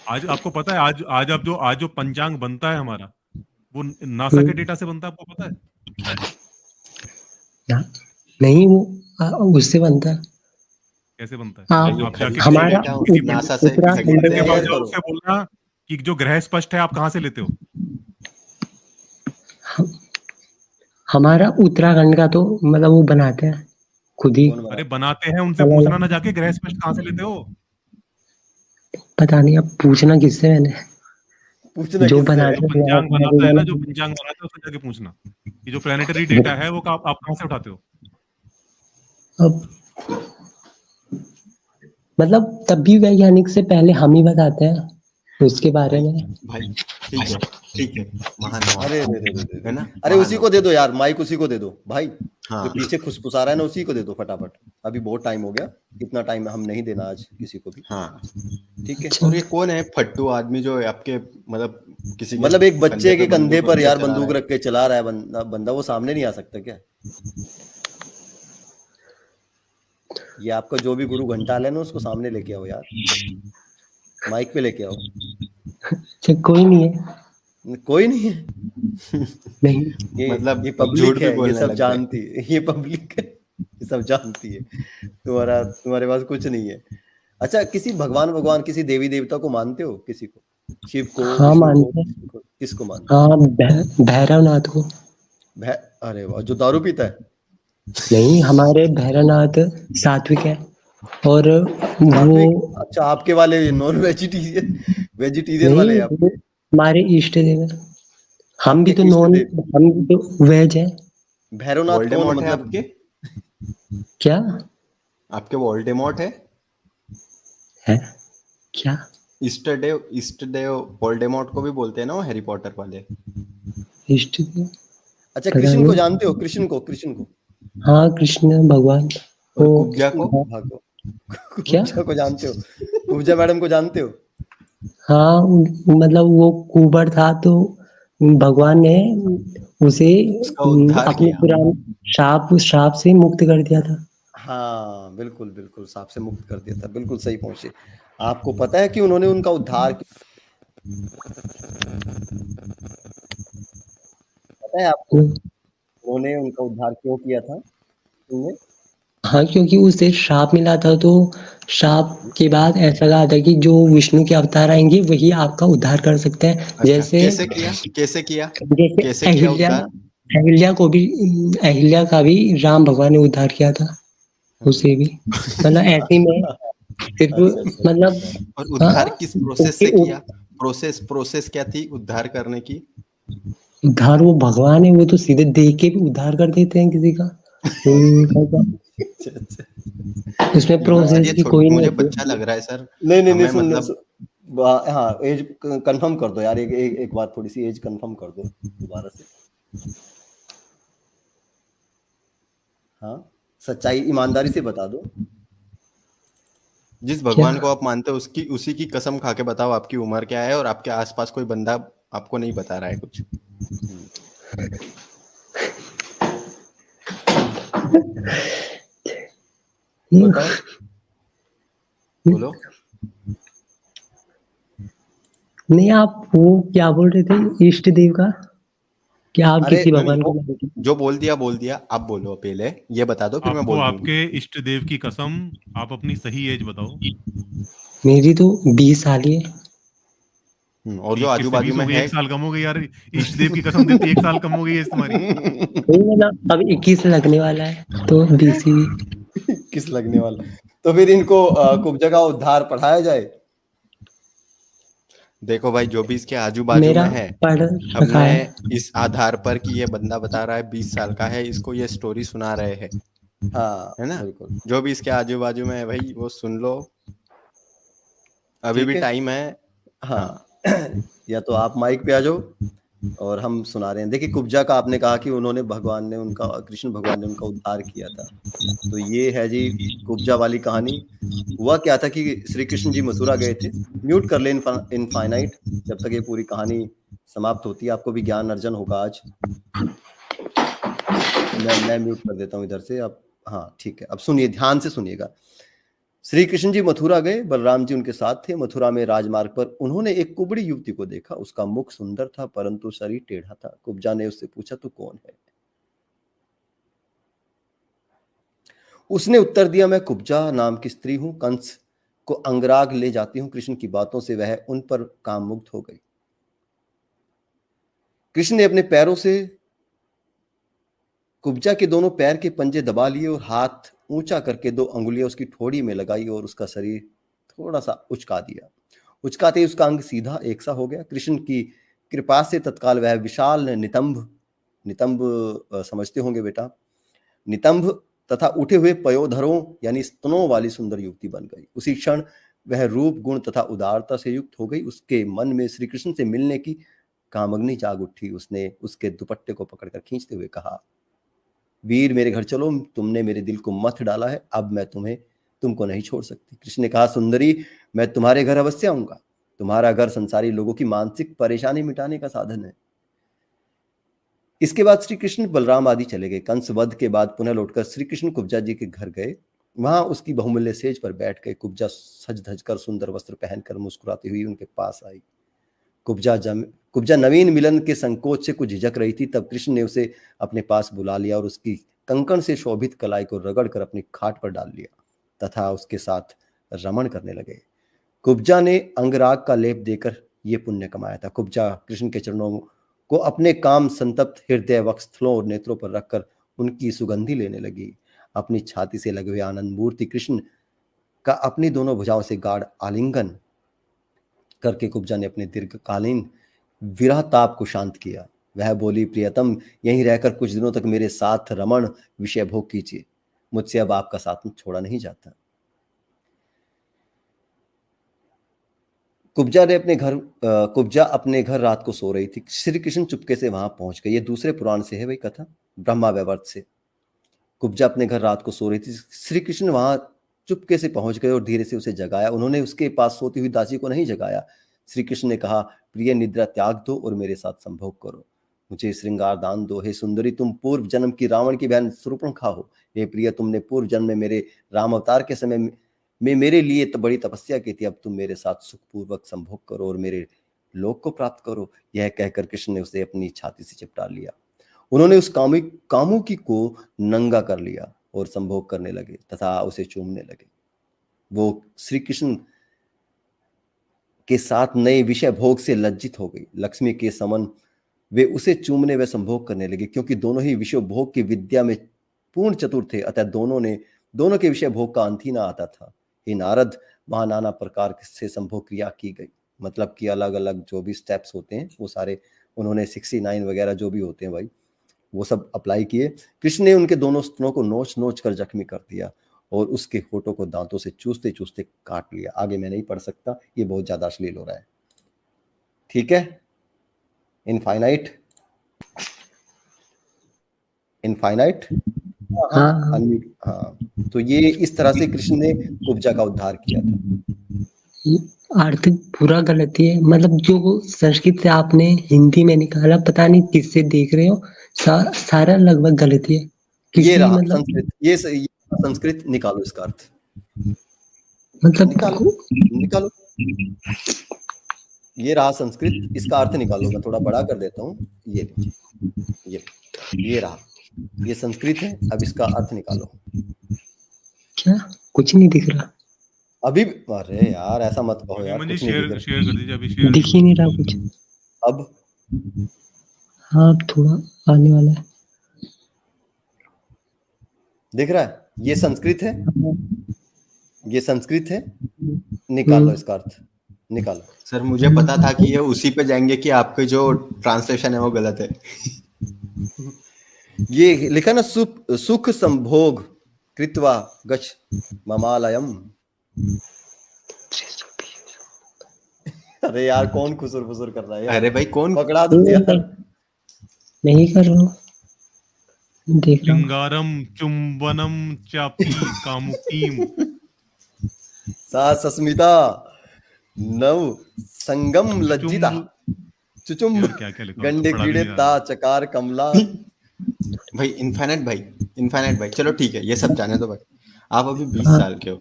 आज आपको पता है, आज जो पंचांग बनता है हमारा, वो नासा के हम्म, डेटा से बनता है, आपको पता है? ना, नहीं वो उससे बनता है। कैसे बनता है? हाँ, भाई ये आप जाके खरीद के हमारा डेटा किसी नासा से उत्तराखंड पंडित खरीदते के हैं में पास या जाओ, करो। उससे बोलना कि जो ग्रह स्पष्ट है आप कहाँ से लेते हो। हमारा उत्तराखंड का तो मतलब वो बनाते हैं खुद ही। कौन बना? अरे बनाते हैं, उनसे अलग पूछना अलग, ना जाके ग्रह स्पष्ट कहाँ से लेते हो। पता नहीं अब पूछना किससे मैंने, पूछना जो किससे है? जो बनाते हैं पंचांग बनाता है ना, जो अलग पंचांग बनाता है उससे जाके पूछना कि जो प्लेनेटरी डेटा है वो आप कहाँ से उठाते हो। अब मतलब तब भी वैज्ञानिक से पहले हम ही बताते हैं उसके बारे भाई। में। भाई ठीक है, ठीक है, महानुभाव अरे रे रे रे रे है रे। ना, अरे उसी को दे महानुभाव। दो यार, माइक उसी को दे दो भाई। जो हाँ पीछे खुसफुसा रहा है ना, उसी को दे दो फटाफट। अभी बहुत टाइम हो गया, इतना टाइम हम नहीं देना आज किसी को भी। हाँ। ठीक है। अच्छा, और ये कौन है फट्टू आदमी जो आपके मतलब किसी के मतलब एक बच्चे के कंधे बंदूक पर रख के यार चला रहा बंदूक है? रख के चला रहा है बंदा वो सामने नहीं आ सकता क्या? ये आपका जो भी गुरु घंटाल है ना, उसको सामने लेके आओ यार, माइक पे लेके आओ। अच्छा कोई नहीं है। कोई नहीं है। नहीं ये मतलब ये अब झूठ पब्लिक भी है, ये बोलने सब लग गए। जानती है, ये पब्लिक है, ये सब जानती है। तुम्हारे पास कुछ नहीं है। अच्छा, किसी भगवान किसी देवी देवता को मानते हो? किसी को? शिव को, हाँ विष्णु को, मानते हैं। किसको मानते हाँ भैरवनाथ को। हो? अरे वाह, जो दारू पीता है? नहीं हमारे भैरवनाथ सात्विक है, और वो सात्विक? अच्छा, आपके वाले नॉन वेजिटेरियन, वेजिटेरियन वाले नहीं, हैं वो आपके? हमारे इष्ट देव है। हम भी आपके तो इष्ट नॉन, देव हम भी तो वेज है। भैरवनाथ कौन वोल्डेमॉर्ट है मतलब? आपके? क्या आपके वोल्डेमॉर्ट है? क्या? इष्ट देव वोल्डेमॉर्ट को भी बोलते हैं ना, वो हैरी पॉटर वाले। इष्ट देव अच्छा, पता कृष्ण को नहीं। जानते हो? कृष्ण को हाँ कृष्ण भगवान और वो। कुब्जा कृष्ण को? भागो। क्या? कुब्जा को जानते हो? कुब्जा मैडम को जानते हो? हाँ मतलब वो कुबर था, तो भगवान ने उसे उसका उद्धार अपने किया। पुराने श्राप से मुक्त कर दिया था। हाँ बिल्कुल बिल्कुल, सांप से मुक्त कर दिया था, बिल्कुल सही पहुंचे। आपको पता है कि उन्होंने उनका उद्धार पता है आपको हम्म, उन्होंने उनका उद्धार क्यों किया था? उन्होंने हाँ क्योंकि उसे श्राप मिला था, तो श्राप के बाद ऐसा कहा था कि जो विष्णु के अवतार आएंगे वही आपका उद्धार कर सकते हैं। अच्छा, जैसे कैसे किया? कैसे किया? जैसे कैसे किया उद्धार? अहिल्या का भी राम भगवान ने उद्धार किया था, उसे भी मतलब ऐसे में सिर्फ अच्छा अच्छा अच्छा मतलब अच्छा। और हाँ उद्धार किस प्रोसेस उसके से किया? प्रोसेस क्या थी उद्धार करने की? उद्धार वो भगवान है, वो तो सीधे देख के भी उद्धार कर देते हैं किसी का। उसमें सर प्रोसेस ये की कोई नहीं मुझे होती। बच्चा लग रहा है सर। नहीं हमें सुन मतलब हाँ, एज कंफर्म कर दो यार, एक बार थोड़ी सी एज कंफर्म कर दो दोबारा से। हाँ, सच्चाई ईमानदारी से बता दो। जिस भगवान को आप मानते हो उसी की कसम खा के बताओ आपकी उम्र क्या है और आपके आसपास कोई बंदा आपको नहीं बता रहा है कुछ। बताओ। बोलो। नहीं, आप वो क्या बोल रहे थे इष्ट देव का? क्या आप अरे किसी भगवान को मानते हैं? जो बोल दिया आप बोलो। पहले ये बता दो फिर मैं आपको बोल दूंगा। आपके इष्ट देव की कसम, आप अपनी सही एज बताओ। मेरी तो 20 साल ही है। और जो 21 आजू से बाजू 20 में हो गई, है 1 साल कम हो गई यार। इष्ट देव की कसम देती 1 साल कम हो गई है तुम्हारी। नहीं ना, अब 21 लगने वाला है तो 20 ही। किस लगने वाला? तो फिर इनको कुब्जा का उद्धार पढ़ाया जाए। देखो भाई, जो भी इसके आजू बाजू मेरा में है, पढ़ रखा हमने है। इस आधार पर कि ये बंदा बता रहा है 20 साल का है, इसको ये स्टोरी सुना रहे हैं, हाँ है ना? बिल्कुल। जो भी इसके आजू बाजू में है भाई वो सुन लो, अभी ठीक भी है। टाइम है। हाँ। हाँ या तो आप माइक पे आ जाओ और हम सुना रहे हैं। देखिए, कुब्जा का आपने कहा कि उन्होंने भगवान ने उनका कृष्ण भगवान ने उनका उद्धार किया था। तो ये है जी कुब्जा वाली कहानी। हुआ क्या था कि श्री कृष्ण जी मथुरा गए थे। म्यूट कर ले इनफाइनाइट जब तक ये पूरी कहानी समाप्त होती है। आपको भी ज्ञान अर्जन होगा आज। मैं म्यूट कर देता हूँ इधर से। अब हाँ ठीक है, अब सुनिए, ध्यान से सुनिएगा। श्री कृष्ण जी मथुरा गए, बलराम जी उनके साथ थे। मथुरा में राजमार्ग पर उन्होंने एक कुबड़ी युवती को देखा। उसका मुख सुंदर था परंतु शरीर टेढ़ा था। कुब्जा ने उससे पूछा, तू कौन है? उसने उत्तर दिया, मैं कुब्जा नाम की स्त्री हूं। कंस को अंगराग ले जाती हूं। कृष्ण की बातों से वह उन पर काम मुक्त हो गई। कृष्ण ने अपने पैरों से कुब्जा के दोनों पैर के पंजे दबा लिए और हाथ ऊंचा करके 2 अंगुलियां उसकी ठोड़ी में लगाई और उसका शरीर थोड़ा सा उचका दिया। उचकाते ही उसका अंग सीधा एक सा हो गया। कृष्ण की कृपा से तत्काल वह विशाल नितंब नितंब समझते होंगे बेटा, नितंब तथा उठे हुए पयोधरों यानी स्तनों वाली सुंदर युवती बन गई। उसी क्षण वह रूप गुण तथा उदारता से युक्त हो गई। उसके मन में श्री कृष्ण से मिलने की कामग्नि जाग उठी। उसने उसके दुपट्टे को पकड़कर खींचते हुए कहा, वीर मेरे घर चलो, तुमने मेरे दिल को मथ डाला है, अब मैं तुमको नहीं छोड़ सकती। कृष्ण ने कहा, सुंदरी मैं तुम्हारे घर अवश्य आऊंगा। तुम्हारा घर संसारी लोगों की मानसिक परेशानी मिटाने का साधन है। इसके बाद श्री कृष्ण बलराम आदि चले गए। कंस वध के बाद पुनः लौटकर श्री कृष्ण कुब्जा जी के घर गए। वहां उसकी बहुमूल्य सेज पर बैठ गए। कुब्जा सज धज कर सुंदर वस्त्र पहनकर मुस्कुराती हुई उनके पास आई। कुब्जा नवीन मिलन के संकोच से कुछ झिझक रही थी। तब कृष्ण ने उसे अपने पास बुला लिया और उसकी कंकण से शोभित कलाई को रगड़कर अपनी खाट पर डाल लिया तथा उसके साथ रमण करने लगे। कुब्जा ने अंगराग का लेप देकर यह पुण्य कमाया था। कुब्जा कृष्ण के चरणों को अपने काम संतप्त हृदय वक्षस्थलों और नेत्रों पर रखकर उनकी सुगंधी लेने लगी। अपनी छाती से लगे हुए आनंद मूर्ति कृष्ण का अपनी दोनों भुजाओं से गाढ़ आलिंगन करके कुब्जा ने अपने दीर्घकालीन विरह ताप को शांत किया। वह बोली, प्रियतम यहीं रहकर कुछ दिनों तक मेरे साथ रमण विषय भोग कीजिए। मुझसे अब आपका साथ छोड़ा नहीं जाता। कुब्जा अपने घर रात को सो रही थी। श्री कृष्ण चुपके से वहां पहुंच गए। ये दूसरे पुराण से है भाई कथा, ब्रह्मा वैवर्त से। कुब्जा अपने घर रात को सो रही थी। श्री कृष्ण वहां चुपके से पहुंच गए और धीरे से उसे जगाया। उन्होंने उसके पास सोती हुई दासी को नहीं जगाया। श्री कृष्ण ने कहा, प्रिय निद्रा त्याग दो और मेरे साथ संभोग करो। मुझे श्रृंगार दान दो। हे सुंदरी, तुम पूर्व जन्म की रावण की बहन शूर्पणखा हो। हे प्रिय, तुमने पूर्व जन्म में मेरे राम अवतार के समय में मेरे लिए तो बड़ी तपस्या की थी। अब तुम मेरे साथ सुखपूर्वक संभोग करो और मेरे लोक को प्राप्त करो। यह कहकर कृष्ण ने उसे अपनी छाती से चिपटा लिया। उन्होंने उस कामुकी को नंगा कर लिया और संभोग करने लगे तथा उसे चूमने लगे। वो श्री कृष्ण के साथ नए विषय भोग से लज्जित हो गई। लक्ष्मी के समन वे उसे चूमने व संभोग करने लगे। क्योंकि दोनों ही विषय भोग की विद्या में पूर्ण चतुर थे, अतः दोनों के विषय भोग का अंत ही ना आता था। हे नारद, वहां नाना प्रकार से संभोग क्रिया की गई। मतलब कि अलग अलग जो भी स्टेप्स होते हैं वो सारे उन्होंने 69 वगैरह जो भी होते हैं भाई वो सब अप्लाई किए। कृष्ण ने उनके दोनों स्तनों को नोच नोच कर जख्मी कर दिया और उसके होठों को दांतों से चूसते चूसते काट लिया। आगे मैं नहीं पढ़ सकता, ये बहुत ज्यादा अश्लील हो रहा है। ठीक है, इनफाइनाइट हाँ हाँ। हाँ, तो ये इस तरह से कृष्ण ने कुब्जा का उद्धार किया था। ये अर्थ पूरा गलत ही है, मतलब जो वो संस्कृत से आपने हिंदी में निकाला, पता नहीं किससे देख रहे हो, सारा लगभग गलत ही है। ये किसी रहा मतलब संस्कृत, ये संस्कृत निकालो इसका अर्थ, निकालो मतलब निकालो। ये रहा संस्कृत, इसका अर्थ निकालो। मैं थोड़ा बड़ा कर देता हूँ, ये लीजिए, ये रहा, ये संस्कृत है। अब इसका अर्थ निकालो। क्या, कुछ नहीं दिख रहा, अभी अरे यार ऐसा मत कहो यार, ह्यूमन जी कुछ नहीं दिख रहा। शेयर कर दीजिए, अभी शेयर दिख ही नहीं रहा कुछ। अब हाँ अब थोड़ा आने वाला है। दिख रहा है? ये संस्कृत है, ये संस्कृत है। निकाल लो इसका अर्थ, निकालो। सर मुझे पता था कि ये उसी पे जाएंगे कि आपके जो ट्रांसलेशन है वो गलत है। ये लिखा ना, सुख संभोग कृत्वा गच्छ ममालयम। अरे यार कौन खुसुर फुसुर कर रहा है यार? अरे भाई कौन पकड़ा दो यार। नहीं कर रहा हूँ, देख रहा हूँ। लिंगारम चुंबनम चापी कामुकीम। सा सस्मिता नव संगम लज्जिता चुचुम यार क्या क्या लिखा हुआ है, गंडे तो पढ़ा भी कीड़े नहीं ता आ चकार कमला। भाई इनफाइनाइट भाई चलो ठीक है, ये सब जाने दो भाई। आप अभी 20 हाँ। साल के हो,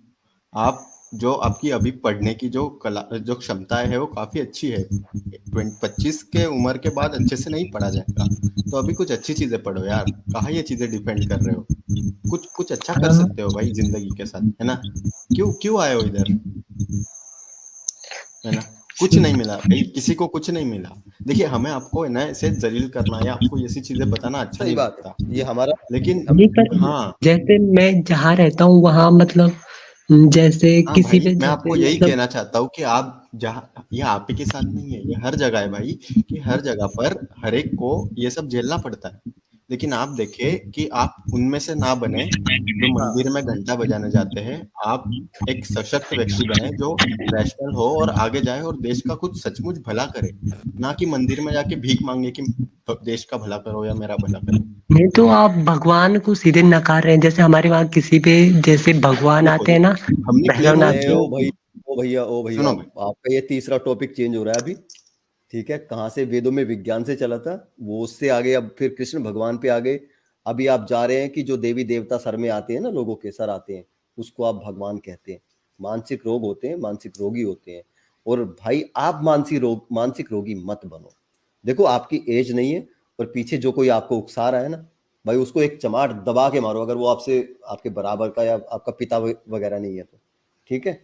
आप जो आपकी अभी पढ़ने की जो कला जो क्षमताएं है वो काफी अच्छी है। 25 के उम्र के बाद अच्छे से नहीं पढ़ा जाएगा, तो अभी कुछ अच्छी चीजें पढ़ो यार। कहाँ ये चीजें डिपेंड कर रहे हो? कुछ कुछ अच्छा कर हाँ। सकते हो भाई जिंदगी के साथ, है ना? क्यों क्यों आए हो इधर, है ना? कुछ नहीं मिला भाई, किसी को कुछ नहीं मिला। देखिए हमें आपको है ना ऐसे जलील करना या आपको ऐसी चीजें बताना अच्छा सही नहीं बात लगता, है, ये हमारा लेकिन नहीं पर हाँ जैसे मैं जहाँ रहता हूँ वहाँ मतलब जैसे हाँ किसी भाई पे मैं जैसे आपको यही मतलब कहना चाहता हूँ कि आप जहाँ, ये आप ही के साथ नहीं है, ये हर जगह है भाई, कि हर जगह पर हर एक को ये सब झेलना पड़ता है। लेकिन आप देखें कि आप उनमें से ना बने जो मंदिर में घंटा बजाने जाते हैं। आप एक सशक्त व्यक्ति बने जो रैशनल हो और आगे जाए और देश का कुछ सचमुच भला करे, ना कि मंदिर में जाके भीख मांगे कि देश का भला करो या मेरा भला करो। नहीं तो आप भगवान को सीधे नकार रहे हैं। जैसे हमारे वहाँ किसी पे जैसे भगवान देखो आते हैं ना, हमने क्यों भैरवनाथ अरे के। ओ भैया सुनो भाई, आपका ये तीसरा टॉपिक चेंज हो रहा है अभी। ठीक है, कहाँ से वेदों में विज्ञान से चला था वो, उससे आगे अब फिर कृष्ण भगवान पे आ गए। अभी आप जा रहे हैं कि जो देवी देवता सर में आते हैं ना, लोगों के सर आते हैं, उसको आप भगवान कहते हैं। मानसिक रोग होते हैं, मानसिक रोगी होते हैं। और भाई आप मानसिक रोगी मत बनो। देखो आपकी एज नहीं है, और पीछे जो कोई आपको उकसा रहा है ना भाई, उसको एक चमाट दबा के मारो, अगर वो आपसे आपके बराबर का या आपका पिता वगैरह नहीं है तो। ठीक है,